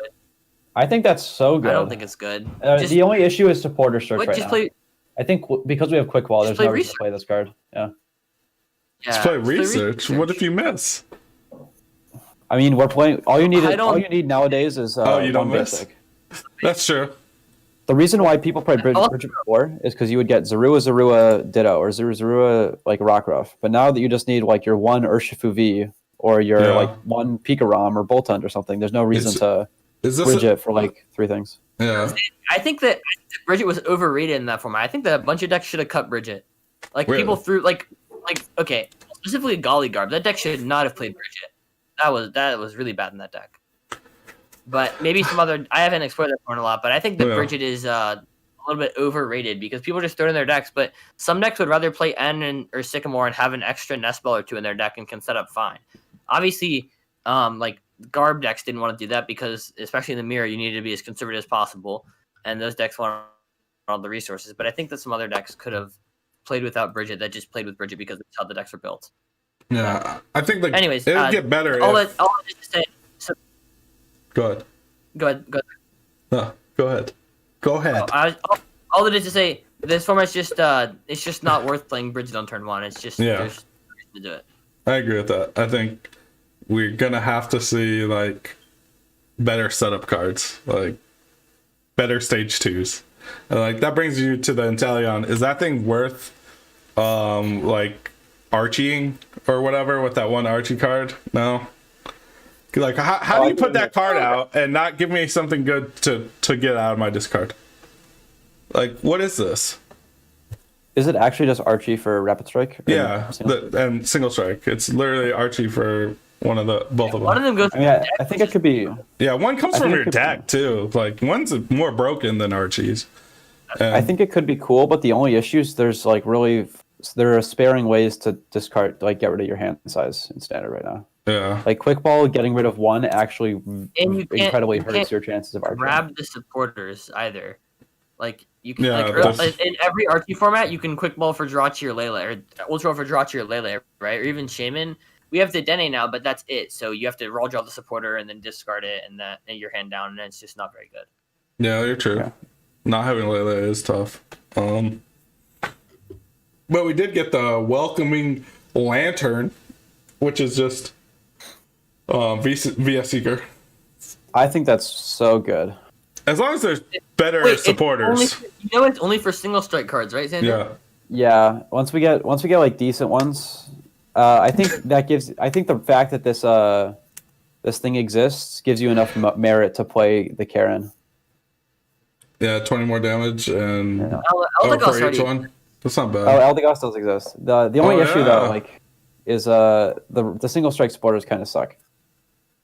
I think that's so good. I don't think it's good. The only issue is supporter search But right just now. play. I think because we have quick wall, Just there's play no reason to research. play this card. Yeah. Yeah, Let's play just research. What if you miss? I mean, we're playing. All you need I don't- nowadays is you don't one miss? basic. That's true. The reason why people played Bridget before is because you would get Zorua Ditto or Zorua like Rockruff. But now that you just need like your one Urshifu V or your like one Pikarom or Boltund or something, there's no reason to Is this Bridget for like 3 things. yeah. I think that Bridget was overrated in that format. I think that a bunch of decks should have cut Bridget. Like Really? people threw like okay, specifically Golly Garb. That deck should not have played Bridget. That was really bad in that deck. But maybe some other. I haven't explored that point a lot, but I think that Yeah. Bridget is a little bit overrated because people just throw it in their decks. But some decks would rather play N or Sycamore and have an extra Nest Bell or 2 in their deck and can set up fine. Obviously, like Garb decks didn't want to do that because, especially in the mirror, you needed to be as conservative as possible, and those decks want all the resources. But I think that some other decks could have played without Bridget that just played with Bridget because that's how the decks were built. Yeah. I think like Anyways, it would get better All if... that is to say. So, Go ahead. go ahead. No, go ahead. Go ahead. All that is to say, This format's just it's just not worth playing Bridget on turn 1. It's just there's no reason to do it. I agree with that. I think we're gonna have to see like better setup cards, like better stage 2s. And like that brings you to the Inteleon. Is that thing worth like Archieing or whatever with that one Archie card? No. Like how do you put that card out and not give me something good to get out of my discard? Like, what is this? Is it actually just Archie for Rapid Strike? Yeah, and Single Strike. It's literally Archie for both of them. One of them goes. I mean, I think it could be. Yeah, one comes from your deck too. Like one's more broken than Archie's. And I think it could be cool, but the only issue is there are sparing ways to discard, like get rid of your hand size in standard right now. Yeah. Like quick ball, getting rid of one actually incredibly hurts your chances of Archie. Grab the supporters either. Like you can in every Archie format, you can quick ball for Jirachi or Lele, or ultra for Jirachi or Lele, right? Or even Shaman. We have the Dene now, but that's it. So you have to roll draw the supporter and then discard it, and your hand down, and it's just not very good. Yeah, you're true. Yeah. Not having Lele is tough. But we did get the Welcoming Lantern, which is just VS Seeker. I think that's so good. As long as there's better supporters. It's only for single strike cards, right, Xander? Yeah. Yeah. Once we get like decent ones, I think the fact that this thing exists gives you enough merit to play the Karen. Yeah, 20 more damage and for each one. That's not bad. Oh, Eldegoss does exist. The only issue though, like, is the single strike supporters kind of suck.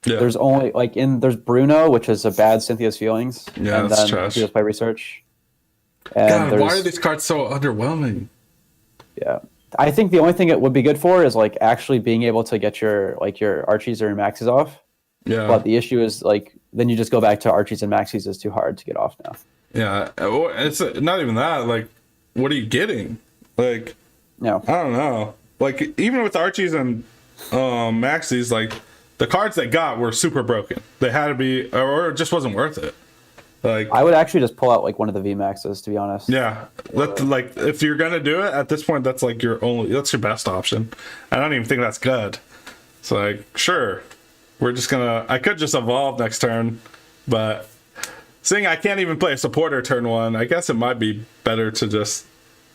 Yeah. There's only there's Bruno, which is a bad Cynthia's Feelings. Yeah, and that's then trash. He just play Research. And God, why are these cards so underwhelming? Yeah, I think the only thing it would be good for is like actually being able to get your Archies or your Maxes off. Yeah. But the issue is like then you just go back to Archies and Maxes is too hard to get off now. Yeah, it's not even that. Like, what are you getting? Like, no, I don't know. Like even with Archies and Maxes, like. The cards they got were super broken. They had to be, or it just wasn't worth it. Like I would actually just pull out like one of the VMAXs, to be honest. Yeah, like if you're gonna do it at this point, that's like that's your best option. I don't even think that's good. It's like sure, I could just evolve next turn, but seeing I can't even play a supporter turn 1, I guess it might be better to just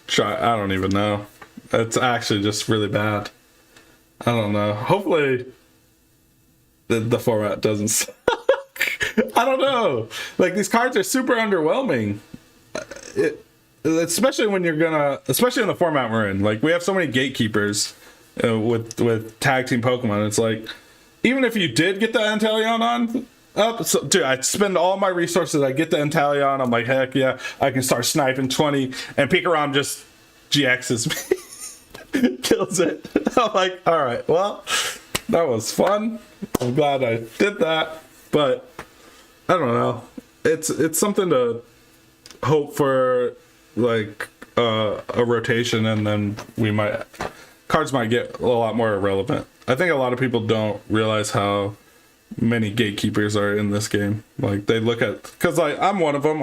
try. I don't even know. It's actually just really bad. I don't know. Hopefully. The format doesn't suck. I don't know. Like these cards are super underwhelming. Especially when especially in the format we're in. Like we have so many gatekeepers with tag team Pokemon. It's like even if you did get the Inteleon on up, so dude, I spend all my resources. I get the Inteleon. I'm like heck yeah, I can start sniping 20, and Pikarom just GXs me, kills it. I'm like all right, well. That was fun. I'm glad I did that, but I don't know. It's something to hope for, like a rotation, and then cards might get a lot more irrelevant. I think a lot of people don't realize how many gatekeepers are in this game. Like they look at, because like I'm one of them.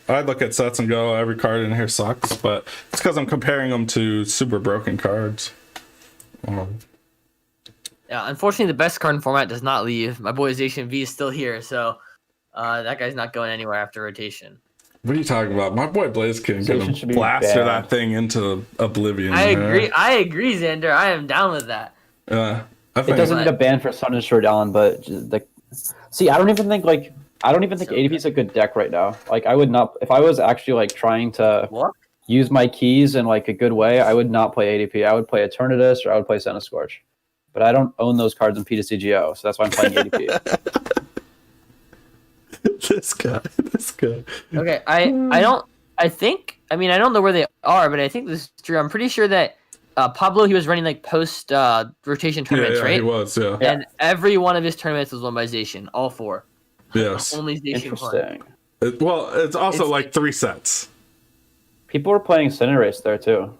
I look at sets and go, every card in here sucks, but it's because I'm comparing them to super broken cards. Yeah, unfortunately, the best card in format does not leave. My boy Zation V is still here, so that guy's not going anywhere after rotation. What are you talking about? My boy Blaziken gonna blaster that thing into oblivion. I agree, Xander. I am down with that. It doesn't need a ban for Sun and Showdown, but I don't even think ADP is a good deck right now. Like I would not, if I was actually like trying to use my keys in like a good way, I would not play ADP. I would play Eternatus or I would play Centiskorch. But I don't own those cards in P2CGO, so that's why I'm playing ADP. This guy. Okay, I don't know where they are, but I think this is true. I'm pretty sure that Pablo, he was running like post rotation tournaments, right? He was, yeah. And every one of his tournaments was won by Zation, all 4. Yes. Only Zation Interesting. It's also like 3 sets. People were playing Cinderace there too.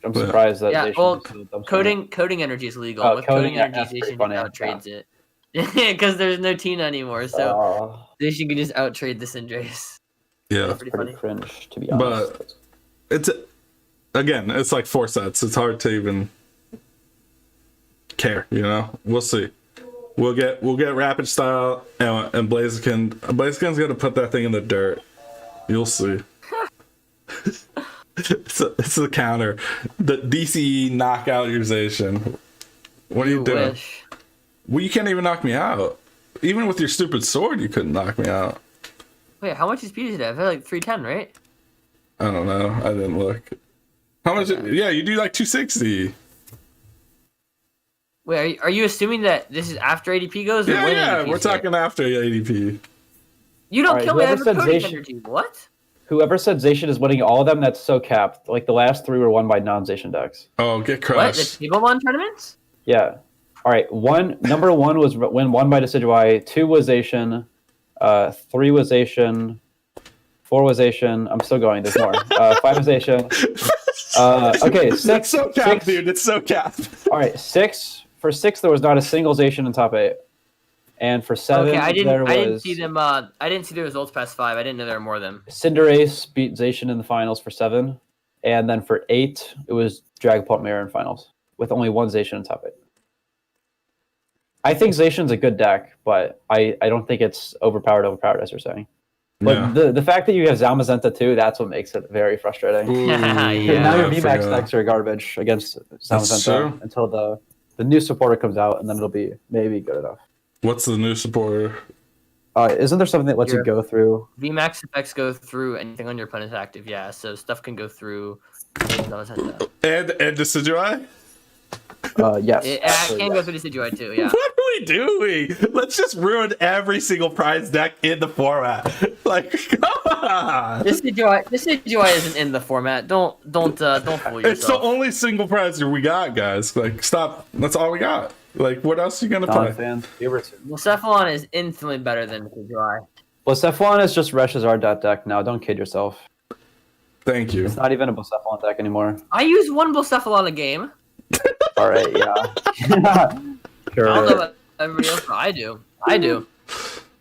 I'm surprised that they coding energy is legal. With coding energy, Zation can out-trades it. Because there's no Tina anymore, so Zation can just out-trade the Cinderace. Yeah. That's pretty cringe, to be honest. But it's like 4 sets. It's hard to even care, you know. We'll see. We'll get Rapid Style and Blaziken. Blaziken's gonna put that thing in the dirt. You'll see. It's a counter. The DCE knockoutization. What are you doing? Wish. Well, you can't even knock me out. Even with your stupid sword, you couldn't knock me out. Wait, how much speed is it? I feel like 310, right? I don't know. I didn't look. How much? Yeah, you do like 260. Wait, are you assuming that this is after ADP goes? Or when Yeah, ADP we're talking after ADP. You don't kill me. I have whoever said coding energy. What? Whoever said Zacian is winning all of them, that's so capped. Like the last 3 were won by non-Zacian decks. Oh, get What? crushed. The Pokemon tournaments? Yeah. All right. Number 1 was won by Decidueye. 2 was Zacian. 3 was Zacian. 4 was Zacian. I'm still going. There's more. 5 was Zacian. Okay. 6. That's so capped, dude. It's so capped. All right. 6. For 6, there was not a single Zacian in top 8. And for 7, Okay, I didn't see them. I didn't see the results past 5. I didn't know there were more of them. Cinderace beat Zacian in the finals for 7. And then for 8, it was Dragapult Mirror in finals with only 1 Zacian in top 8. I think Zacian's a good deck, but I don't think it's overpowered as you're saying. But the fact that you have Zamazenta too, that's what makes it very frustrating. Ooh, Yeah, Now your I VMAX forgot. decks are garbage against That's Zamazenta true. until the new supporter comes out, and then it'll be maybe good enough. What's the new supporter? Isn't there something that lets you go through? VMAX effects go through anything on your opponent's active, yeah. So stuff can go through. And Decidueye? Yes. It actually, can yes. go through Decidueye too, yeah. What are we doing? Let's just ruin every single prize deck in the format. Like, come on. Decidueye isn't in the format. Don't fool yourself. It's the only single prize we got, guys. Like, stop. That's all we got. Like, what else are you gonna play? Non-fan. Favorite. Cephalon is infinitely better than Decidueye. Well, Cephalon is just Reshazard deck now. Don't kid yourself. Thank you. It's not even a Blacephalon deck anymore. I use one Blacephalon a game. All right, yeah. Sure. I don't know about everybody else, but I do.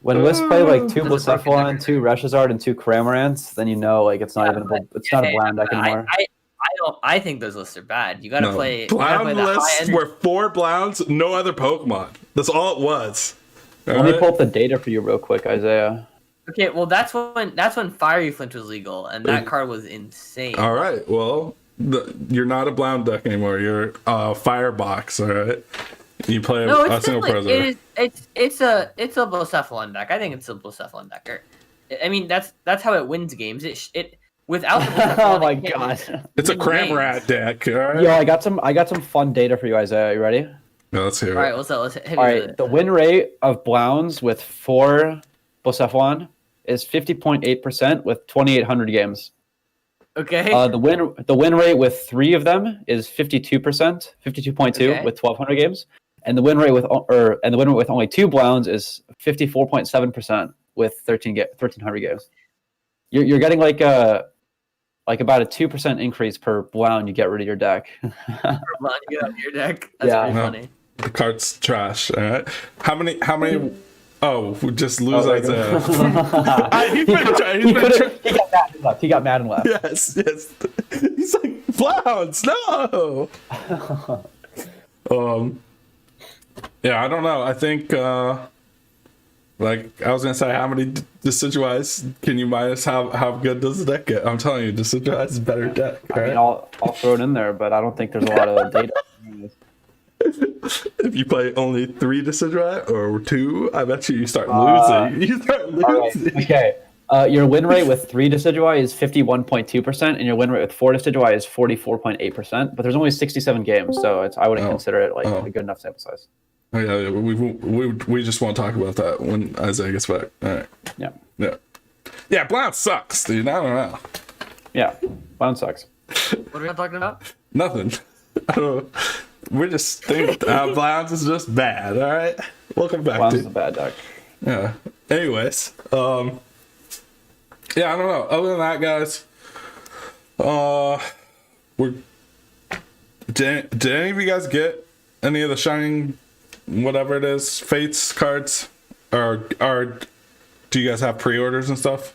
When Wisp play like 2 That's a broken Blacephalon, deck. 2 Reshazard, and 2 Cramorants, then you know like it's not even it's not a bland deck anymore. I think those lists are bad. You gotta play. You gotta Blound play the high lists energy. were 4 Blounds, no other Pokemon. That's all it was. Let me pull up the data for you real quick, Isaiah. Okay, well that's when Fiery Flint was legal, and that card was insane. All right. Well, you're not a Blound deck anymore. You're a Firebox. All right. You play No, a it's single definitely present. it's a Blacephalon deck. I think it's a Blacephalon deck. I mean that's how it wins games. It without the Blacephalon, Oh my it can't god. It's a win games. Cramorant deck. All right. Yo, I got some fun data for you, Isaiah. You ready? No, let's hear All right, it. let's hit All me with right. it. The win rate of Blounds with 4 Blacephalon is 50.8% with 2,800 games. Okay. The win rate with 3 of them is 52%, 52.2 Okay. with 1,200 games, and the win rate with only 2 Blounds is 54.7% with 1,300 games. You're getting like about a 2% increase per Blound you get rid of your deck. Blound, you get out of your deck. That's Yeah. pretty funny. The card's trash. All right. How many? Oh, we just lose Oh, Isaiah. He got mad and left. Yes. He's like, Blounds, no. Yeah, I don't know. I think, like, I was gonna say, how many Decidueyes can you minus? How good does the deck get? I'm telling you, Decidueye is a better deck. I mean, I'll throw it in there, but I don't think there's a lot of data. If you play only 3 Decidueye or 2, I bet you start losing. You start losing. All right. Okay. Your win rate with 3 Decidueye is 51.2%, and your win rate with 4 Decidueye is 44.8%. But there's only 67 games, so I wouldn't consider it like a good enough sample size. Oh, yeah, we just won't talk about that when Isaiah gets back. All right. Yeah. Blount sucks, dude. I don't know. Yeah, Blound sucks. What are we not talking about? Nothing. I don't. We just think Blounds is just bad. All right. Welcome back. Blound is a bad deck. Yeah. Anyways, yeah, I don't know. Other than that, guys, did any of you guys get any of the Shining, whatever it is, Fates cards, or do you guys have pre-orders and stuff?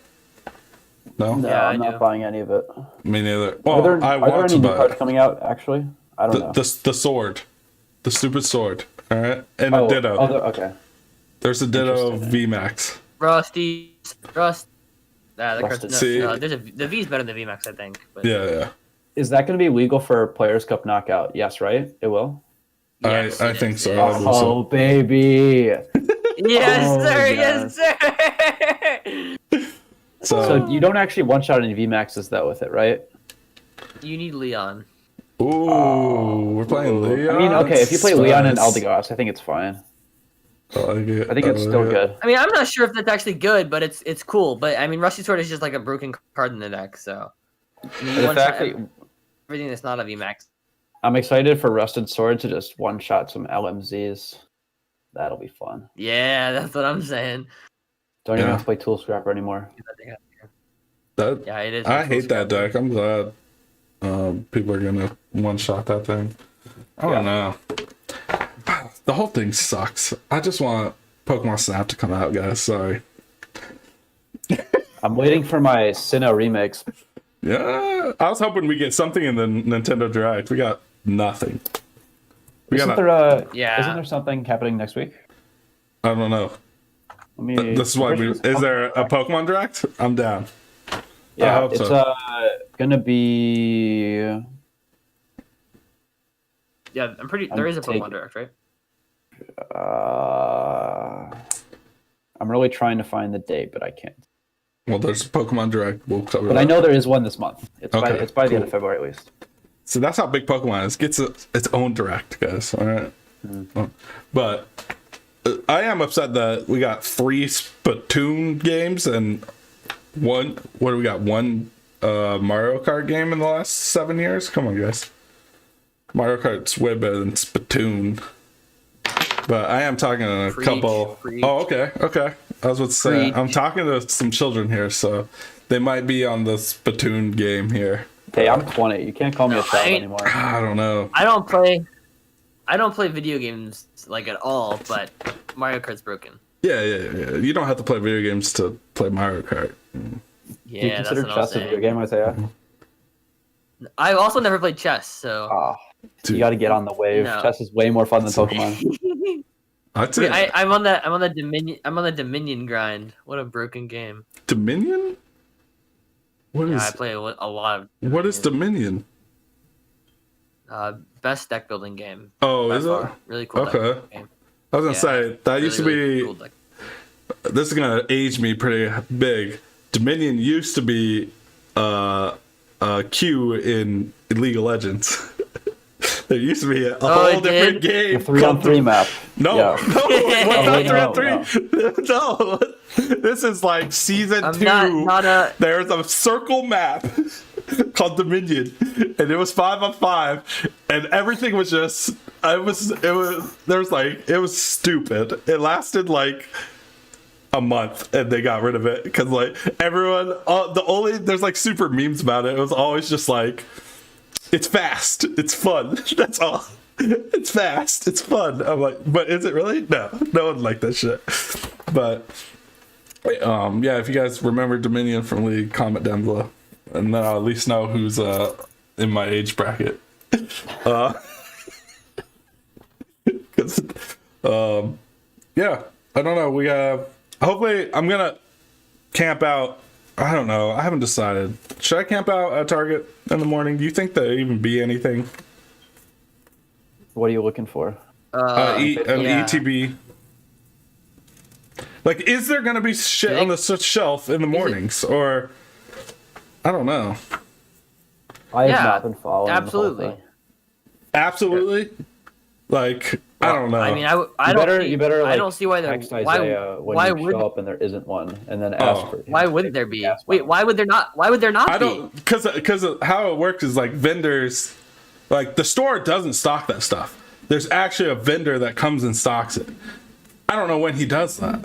No? No, Yeah, I'm not buying any of it. Me neither. Well, are I there want any to new buy cards it. coming out, actually? I don't know. The sword. The stupid sword. All right? And a Oh, Ditto. okay. There's a Ditto VMAX. Rusty. The V is better than VMAX, I think. But Yeah. Is that going to be legal for Players' Cup Knockout? Yes, right? It will? Yes, I think so. Oh, baby. Yes, sir. So you don't actually one-shot any VMAXs, though, with it, right? You need Leon. Ooh, we're playing Leon? I mean, okay, if you play Leon and Eldegoss, I think it's fine. I think it's still good. I mean, I'm not sure if that's actually good, but it's cool. But I mean, Rusty Sword is just like a broken card in the deck, so everything that's not a VMAX. I'm excited for Rusted Sword to just one-shot some LMZs. That'll be fun. Yeah, that's what I'm saying. Don't even have to play Tool Scrapper anymore. Yeah, it is. I hate that deck. I'm glad people are gonna one-shot that thing. I don't know. The whole thing sucks. I just want Pokemon Snap to come out, guys. Sorry. I'm waiting for my Sinnoh remix. Yeah, I was hoping we get something in the Nintendo Direct. We got nothing. Isn't there something happening next week? I don't know. This is why is there a Pokemon Direct? I'm down. Yeah, I hope it's so. gonna be. Yeah, there is a Pokemon Direct, right? I'm really trying to find the date, but I can't. Well, there's a Pokemon Direct. We'll cover But that. I know there is one this month. It's by the cool. end of February at least. So that's how big Pokemon is. Gets its own Direct, guys. All right. But I am upset that we got 3 Splatoon games and one. What do we got? One Mario Kart game in the last 7 years. Come on, guys. Mario Kart's way better than Splatoon. But I am talking to a couple. Oh, okay. I was about to say, I'm talking to some children here, so they might be on the Splatoon game here. Hey, I'm 20. You can't call me a child anymore. I don't know. I don't play video games like at all, but Mario Kart's broken. Yeah. You don't have to play video games to play Mario Kart. Yeah, Do you consider chess a video game, Isaiah? I also never played chess, so. You got to get on the wave. No. Chess is way more fun than Pokemon. I'm on the Dominion. I'm on the Dominion grind. What a broken game. Dominion? I play a lot of. What is Dominion? Best deck building game. Oh, is it? Really cool. Okay. Deck game. I was gonna say that used to be. Cool deck. This is gonna age me pretty big. Dominion used to be Q in League of Legends. There used to be a whole different game. 3-on-3 map. No, what's not 3-on-3? No, this is like season 2. There's a circle map called Dominion, and it was 5-on-5, and everything was just. It was stupid. It lasted like a month, and they got rid of it because like everyone. There's like super memes about it. It was always just like. It's fast. It's fun. That's all. It's fast. It's fun. I'm like, but is it really? No one liked that shit. But yeah, if you guys remember Dominion from League, comment down below, and then I'll at least know who's in my age bracket. Because yeah, I don't know. We have. Hopefully, I'm gonna camp out. I don't know. I haven't decided. Should I camp out at Target in the morning? Do you think there'll even be anything? What are you looking for? ETB. Like, is there going to be shit on the shelf in the mornings? Or, I don't know. I have not been following. Absolutely. Absolutely? Like, I don't know. I mean, I don't see why there. Why would show up and there isn't one, and then ask for. Why wouldn't there be? Wait, why would there not? Why would there not be? I don't because how it works is like vendors, like the store doesn't stock that stuff. There's actually a vendor that comes and stocks it. I don't know when he does that.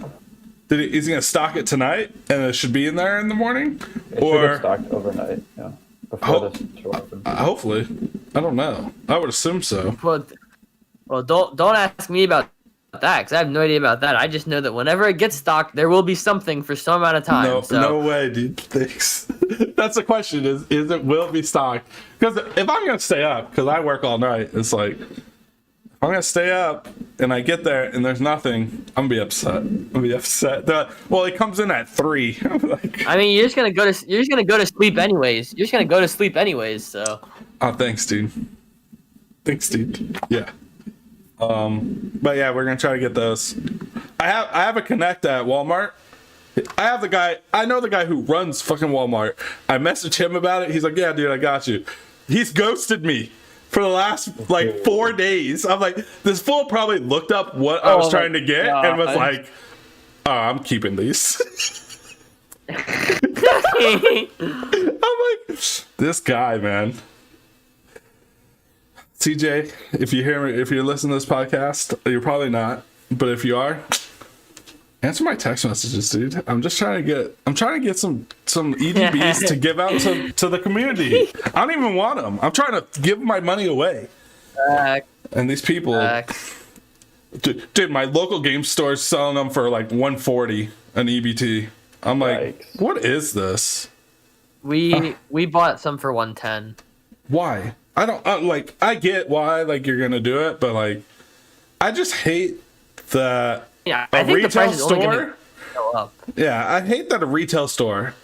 Is he gonna stock it tonight and it should be in there in the morning, or get stocked overnight? Yeah, before the store opens. Hopefully, I don't know. I would assume so. Well, don't ask me about that because I have no idea about that. I just know that whenever it gets stocked, there will be something for some amount of time. No way, dude. Thanks. That's the question: is it will it be stocked? Because if I'm gonna stay up, because I work all night, it's like if I'm gonna stay up and I get there and there's nothing, I'm gonna be upset. Well, it comes in at 3. I'm like, I mean, you're just gonna go to sleep anyways. So. Oh, thanks, dude. Yeah. But yeah, we're gonna try to get those. I have a connect at Walmart. I know the guy who runs fucking Walmart. I messaged him about it. He's like, yeah, dude, I got you. He's ghosted me for the last like 4 days. I'm like, this fool probably looked up what I was trying to get and was like, oh, I'm keeping these. I'm like, this guy, man. CJ, if you're listening to this podcast, you're probably not, but if you are, answer my text messages, dude. I'm trying to get some EDBs to give out to the community. I don't even want them. I'm trying to give my money away. And these people, dude, my local game store is selling them for like $140 an EBT. I'm like, what is this? We bought some for $110. Why? I don't I get why like you're gonna do it, but like I just hate that I think the price is only gonna go up. Yeah, I hate that a retail store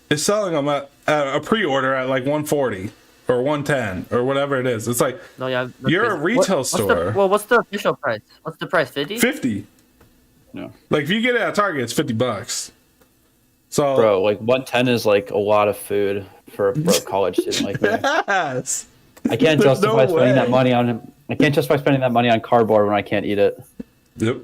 is selling them at a pre-order at like $140 or $110 or whatever it is. It's like you're a retail store. What's the official price? What's the price? 50? 50. No. Like if you get it at Target, it's $50. So bro, like 110 is like a lot of food for a broke college student like me. Yes. I can't justify spending that money on. I can't justify spending that money on cardboard when I can't eat it. Yep,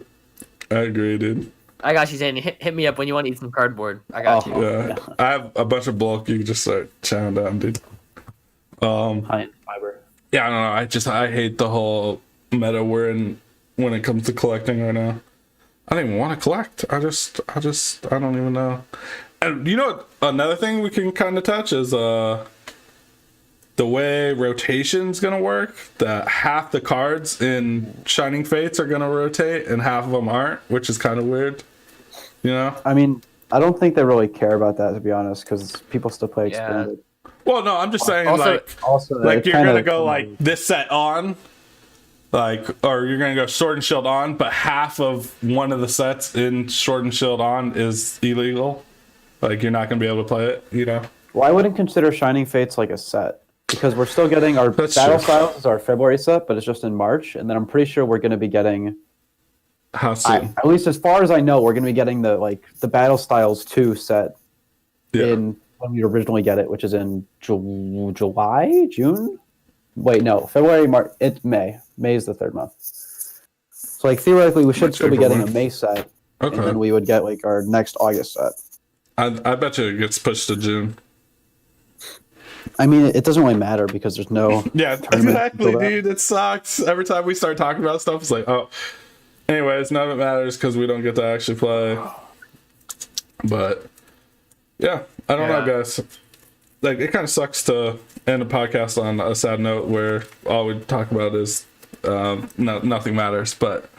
I agree, dude. I got you, Xander. Hit me up when you want to eat some cardboard. I got you. Yeah, I have a bunch of bulk. You can just start chowing down, dude. High in fiber. Yeah, I don't know. I hate the whole meta we're in when it comes to collecting right now. I don't even want to collect. I don't even know. And you know what? Another thing we can kind of touch is the way rotation's gonna work. That half the cards in Shining Fates are gonna rotate and half of them aren't, which is kind of weird. You know? I mean, I don't think they really care about that, to be honest, because people still play Expanded. Well, no, I'm just saying, also, like you're gonna go like this set on, like, or you're gonna go Sword and Shield on, but half of one of the sets in Sword and Shield on is illegal. Like you're not gonna be able to play it, you know? Well, I wouldn't consider Shining Fates like a set because we're still getting our Battle Styles is our February set, but it's just in March, and then I'm pretty sure we're gonna be getting. How soon? At least as far as I know, we're gonna be getting the Battle Styles 2 set in when we originally get it, which is in July, June. Wait, no, February, March. It's May. May is the third month. So like theoretically, we should still be getting a May set, and then we would get like our next August set. I bet you it gets pushed to June. I mean, it doesn't really matter because there's no. Yeah, exactly, dude. It sucks. Every time we start talking about stuff, it's like, oh. Anyways, none of it matters because we don't get to actually play. But yeah, I don't know, guys. Like, it kind of sucks to end a podcast on a sad note where all we talk about is nothing matters. But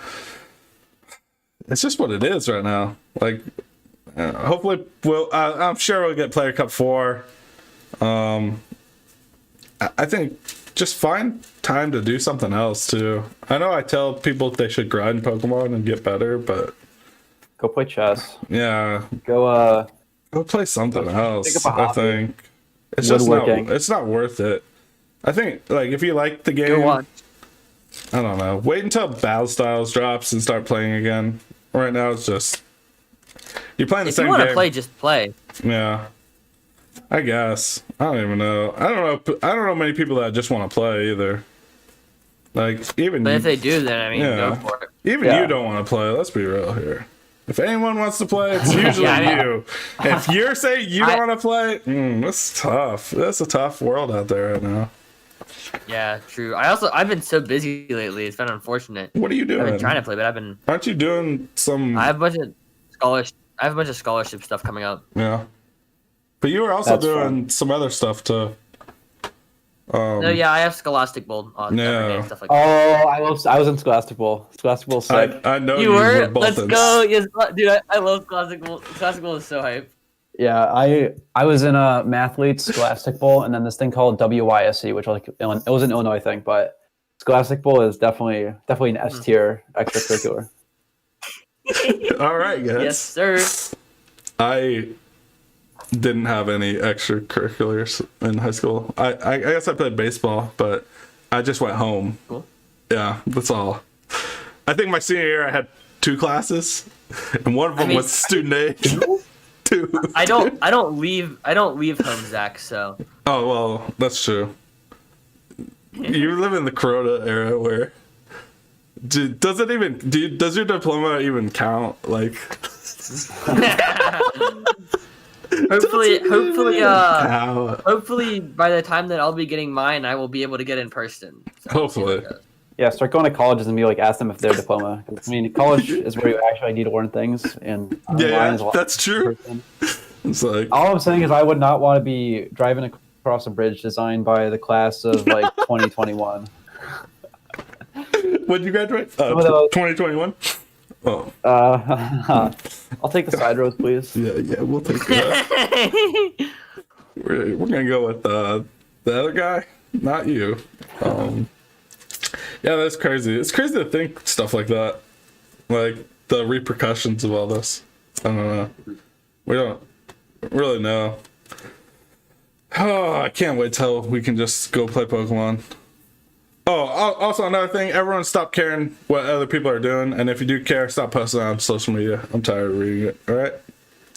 it's just what it is right now. Like, hopefully, I'm sure we'll get Player Cup 4. I think just find time to do something else too. I know I tell people they should grind Pokemon and get better, but go play chess. Yeah, go play something else. I think it's just not worth it. I think like if you like the game, I don't know. Wait until Battle Styles drops and start playing again. Right now it's just you're playing the same game. If you want to play, just play. Yeah. I guess. I don't even know. I don't know many people that just want to play either. Like even. But if they do, then I mean, go for it. Even you don't want to play. Let's be real here. If anyone wants to play, it's usually you. If you're saying you don't want to play, that's tough. That's a tough world out there right now. Yeah, true. I've been so busy lately. It's been unfortunate. What are you doing? I've been trying to play, but I've been. Aren't you doing some? I have a bunch of scholarship stuff coming up. Yeah. But you were also doing some other stuff too. No, yeah, I have Scholastic Bowl on No. every day and stuff like that. Oh, I was in Scholastic Bowl. Scholastic Bowl's sick. I know You were? both Let's go. Yes, dude, I love Scholastic Bowl. Scholastic Bowl is so hype. Yeah, I was in a Mathletes Scholastic Bowl, and then this thing called WYSE, which was like it was an Illinois thing, but Scholastic Bowl is definitely an S tier extracurricular. All right, guys. Yes, sir. I didn't have any extracurriculars in high school. I guess I played baseball, but I just went home. Cool. Yeah, that's all. I think my senior year I had 2 classes, and one of them was student aid. 2. I don't leave home, Zach. So. Oh well, that's true. You live in the Corona era where. Does your diploma even count? Like. Hopefully, by the time that I'll be getting mine, I will be able to get in person. So hopefully. Yeah, start going to colleges and be like, ask them if their diploma. I mean, college is where you actually need to learn things, and yeah, that's true. It's like all I'm saying is I would not want to be driving across a bridge designed by the class of like 2021. When did you graduate? 2021. Oh. I'll take the side roads, please. Yeah, we'll take that. we're gonna go with the other guy, not you. Yeah, that's crazy. It's crazy to think stuff like that, like the repercussions of all this. I don't know. We don't really know. Oh, I can't wait till we can just go play Pokemon. Oh, also another thing, everyone stop caring what other people are doing, and if you do care, stop posting on social media. I'm tired of reading it. All right,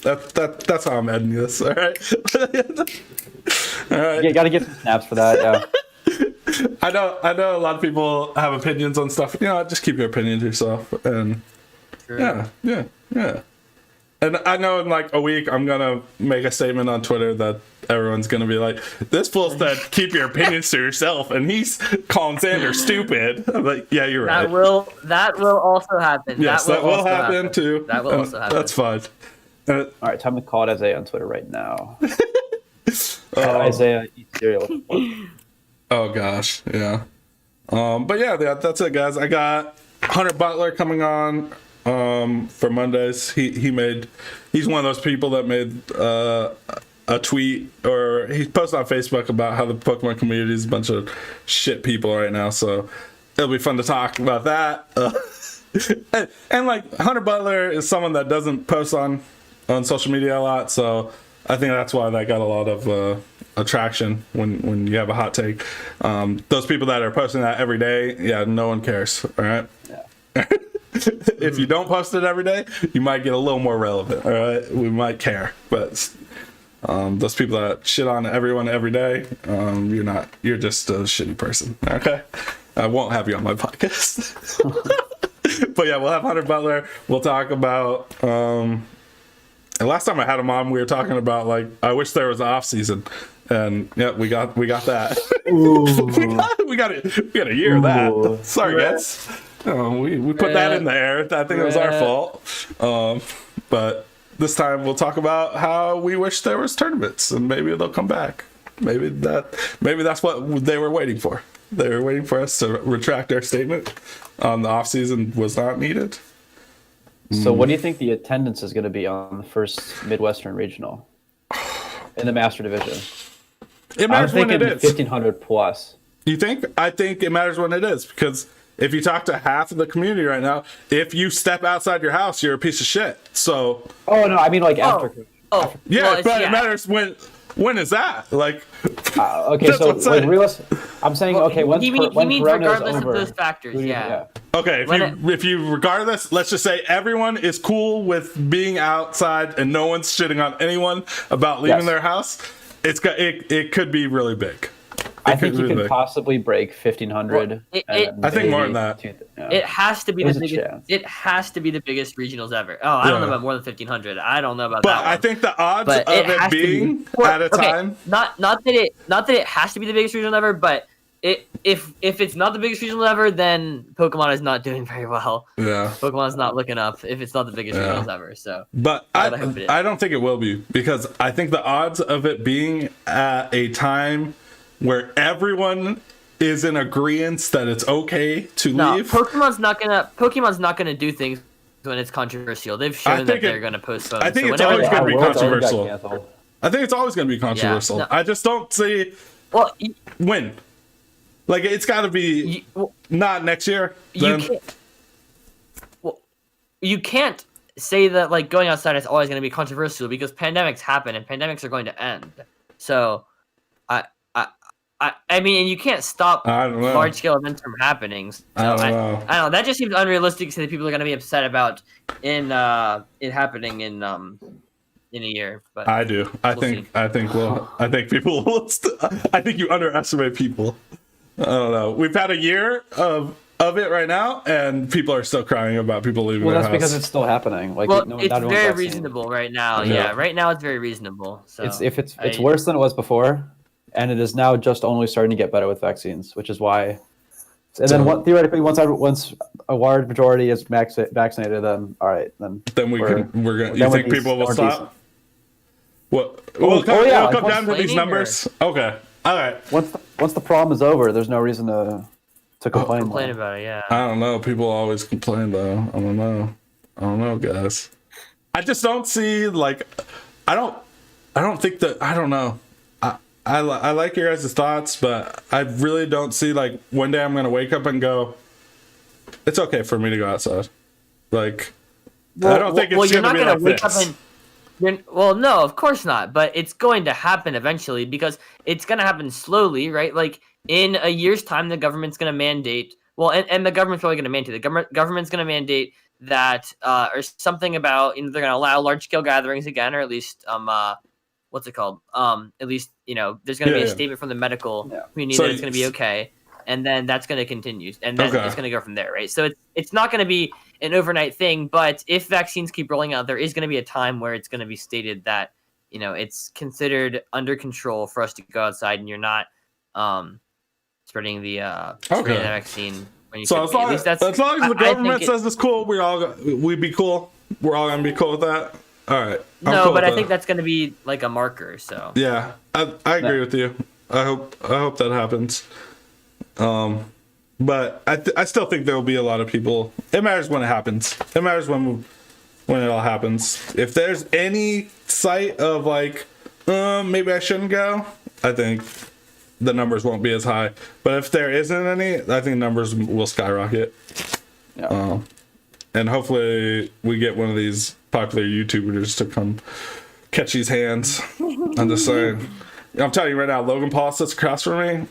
that's how I'm ending this. All right. All right. You got to get some snaps for that. Yeah. I know a lot of people have opinions on stuff. You know, just keep your opinion to yourself. And yeah. And I know in like a week, I'm gonna make a statement on Twitter that everyone's gonna be like, "This fool said keep your opinions to yourself," and he's calling Xander stupid. I'm like, "Yeah, you're right." That will also happen. Yes, that will happen too. That will also happen. That's fine. All right, time to call it Isaiah on Twitter right now. Isaiah eats cereal. Oh gosh, yeah. But yeah, that's it, guys. I got Hunter Butler coming on for Mondays. He's one of those people that made a tweet, or he posted on Facebook about how the Pokemon community is a bunch of shit people right now. So it'll be fun to talk about that. And like Hunter Butler is someone that doesn't post on social media a lot, so I think that's why that got a lot of attraction when you have a hot take. Those people that are posting that every day, yeah, no one cares. All right. Yeah. If you don't post it every day, you might get a little more relevant. All right, we might care, but those people that shit on everyone every day, you're just a shitty person. Okay, I won't have you on my podcast. But yeah, we'll have Hunter Butler. We'll talk about. And last time I had him on, we were talking about like I wish there was an off season, and yeah, we got that. we got a year of that. Sorry, guys. We put that in the air. I think it was our fault. But this time we'll talk about how we wish there was tournaments, and maybe they'll come back. Maybe that's what they were waiting for. They were waiting for us to retract our statement on the off season was not needed. So what do you think the attendance is going to be on the first Midwestern Regional in the Master Division? It matters when it is. 1,500 plus. You think? I think it matters when it is, because if you talk to half of the community right now, if you step outside your house, you're a piece of shit. So. Oh no, I mean like after. Yeah, well, but it matters when. When is that? Like. Okay, so I'm saying okay. When he means regardless of those factors. Yeah. Okay, if you regardless, let's just say everyone is cool with being outside and no one's shitting on anyone about leaving their house. It could be really big. I think you could possibly break 1,500. I think more than that. It has to be the biggest. It has to be the biggest regionals ever. Oh, I don't know about more than 1,500. I don't know about that. But I think the odds of it being at a time. Not that it has to be the biggest regional ever, but if it's not the biggest regional ever, then Pokemon is not doing very well. Yeah, Pokemon is not looking up if it's not the biggest regionals ever. So, but I don't think it will be, because I think the odds of it being at a time where everyone is in agreement that it's okay to leave. Pokemon's not gonna do things when it's controversial. They've shown that they're gonna postpone. I think it's always gonna be controversial. I think it's always gonna be controversial. Yeah, no. I just don't see when. Like, it's got to be not next year. You can't say that, like, going outside is always going to be controversial because pandemics happen and pandemics are going to end. So, I mean, and you can't stop large scale events from happening. So I don't know. That just seems unrealistic to say that people are going to be upset about it happening in a year. But I do. I think people will. I think you underestimate people. I don't know. We've had a year of it right now, and people are still crying about people leaving their house. Well, that's because it's still happening. Like, it's very reasonable right now. Yeah, right now it's very reasonable. So it's worse than it was before, and it is now just only starting to get better with vaccines, which is why. And then theoretically, once a large majority is vaccinated, then all right, then we're gonna. You think people will stop? What? It'll come down to these numbers. Okay. All right. Once the problem is over, there's no reason to complain. Complain about it, yeah. I don't know. People always complain though. I don't know, guys. I just don't see I don't think that. I don't know. I like your guys' thoughts, but I really don't see one day I'm gonna wake up and go, it's okay for me to go outside. I don't think it's gonna be like this. Well, no, of course not. But it's going to happen eventually because it's going to happen slowly, right? Like, in a year's time, the government's going to mandate. Well, and the government's probably going to mandate. The government's going to mandate that, or something about, they're going to allow large scale gatherings again, or at least, what's it called? At least, there's going to be a statement from the medical community that it's going to be okay. And then that's going to continue, and then it's going to go from there, right? So it's not going to be an overnight thing, but if vaccines keep rolling out, there is going to be a time where it's going to be stated that it's considered under control for us to go outside, and you're not spreading the vaccine. So as long as the government says it's cool, we'd be cool. We're all going to be cool with that. All right. No, but I think that's going to be like a marker. So yeah, I agree with you. I hope that happens. But I still think there will be a lot of people. It matters when it happens. It matters when it all happens. If there's any sight of maybe I shouldn't go, I think the numbers won't be as high. But if there isn't any, I think numbers will skyrocket. Yeah. And hopefully we get one of these popular YouTubers to come catch these hands. I'm just saying. I'm telling you right now, Logan Paul sits across from me.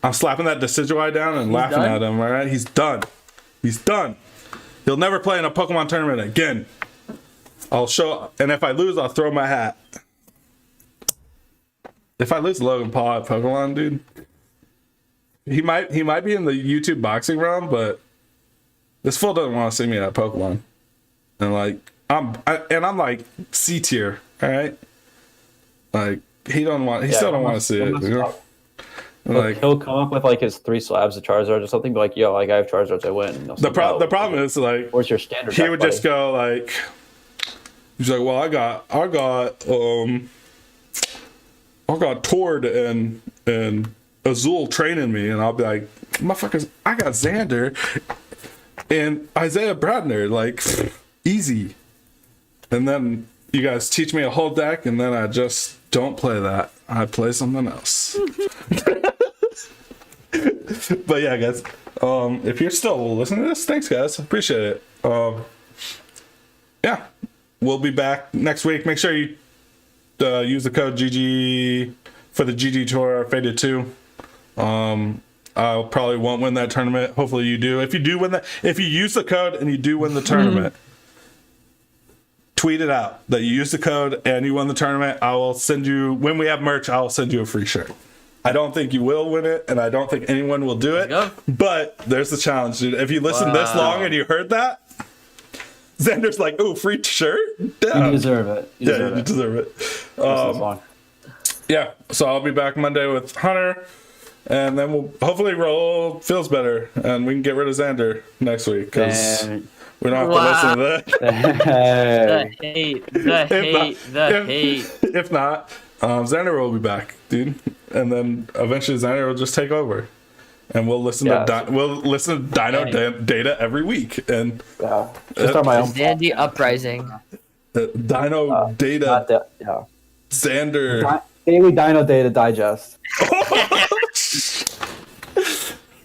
I'm slapping that Decidueye down and laughing at him, all right? He's done. He'll never play in a Pokemon tournament again. And if I lose, I'll throw my hat. If I lose Logan Paul at Pokemon, dude, he might be in the YouTube boxing realm, but this fool doesn't want to see me at Pokemon. And I'm C tier, all right? He still don't want to see it. He'll come up with his 3 slabs of Charizard or something, be like, yo, I have Charizards, I win. The problem is where's your standard? He would just go he's like, well, I got Tord and Azul training me, and I'll be like, motherfuckers, I got Xander and Isaiah Bradner, easy. And then you guys teach me a whole deck, and then I just don't play that. I play something else. But yeah, guys, if you're still listening to this, thanks, guys. Appreciate it. Yeah, we'll be back next week. Make sure you use the code GG for the GG Tour Faded 2. I probably won't win that tournament. Hopefully you do. If you do win if you use the code and you do win the tournament, tweet it out that you used the code and you won the tournament. I will send you, when we have merch, I'll send you a free shirt. I don't think you will win it, and I don't think anyone will do it. But there's the challenge, dude. If you listened this long and you heard that, Xander's like, "Ooh, free shirt? Damn. You deserve it. You deserve it." Yeah. So I'll be back Monday with Hunter, and then we'll hopefully Rahul feels better, and we can get rid of Xander next week because we don't have to listen to that. The hate. If not, Xander will be back, dude. and then eventually Xander will just take over, and we'll listen to Dino Data every week, and just start my own Dandy Uprising. Dino Data. Xander. Daily Dino Data Digest.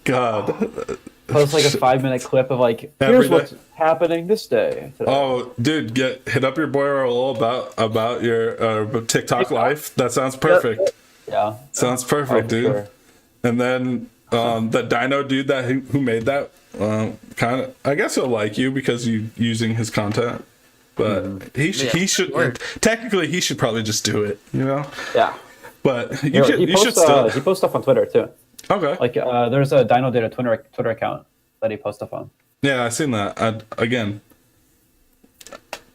God. Post like a 5-minute clip of like, here's what's happening this day. Oh, dude, hit up your boy Rahul about your TikTok life. That sounds perfect. Yeah, sounds perfect, dude. Sure. And then the Dino dude who made that kind of, I guess he'll like you because you using his content. But he should technically he should probably just do it, you know. Yeah. But he should still. He posts stuff on Twitter too. Okay. Like there's a Dino Data Twitter account that he posts stuff on. Yeah, I seen that. Again,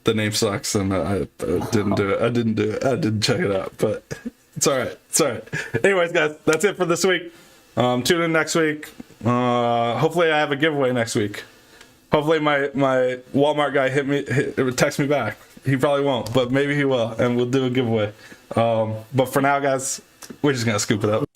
the name sucks, and I didn't do it. I didn't check it out, but it's all right. It's all right. Anyways, guys, that's it for this week. Tune in next week. Hopefully, I have a giveaway next week. Hopefully, my Walmart guy text me back. He probably won't, but maybe he will, and we'll do a giveaway. But for now, guys, we're just gonna scoop it up.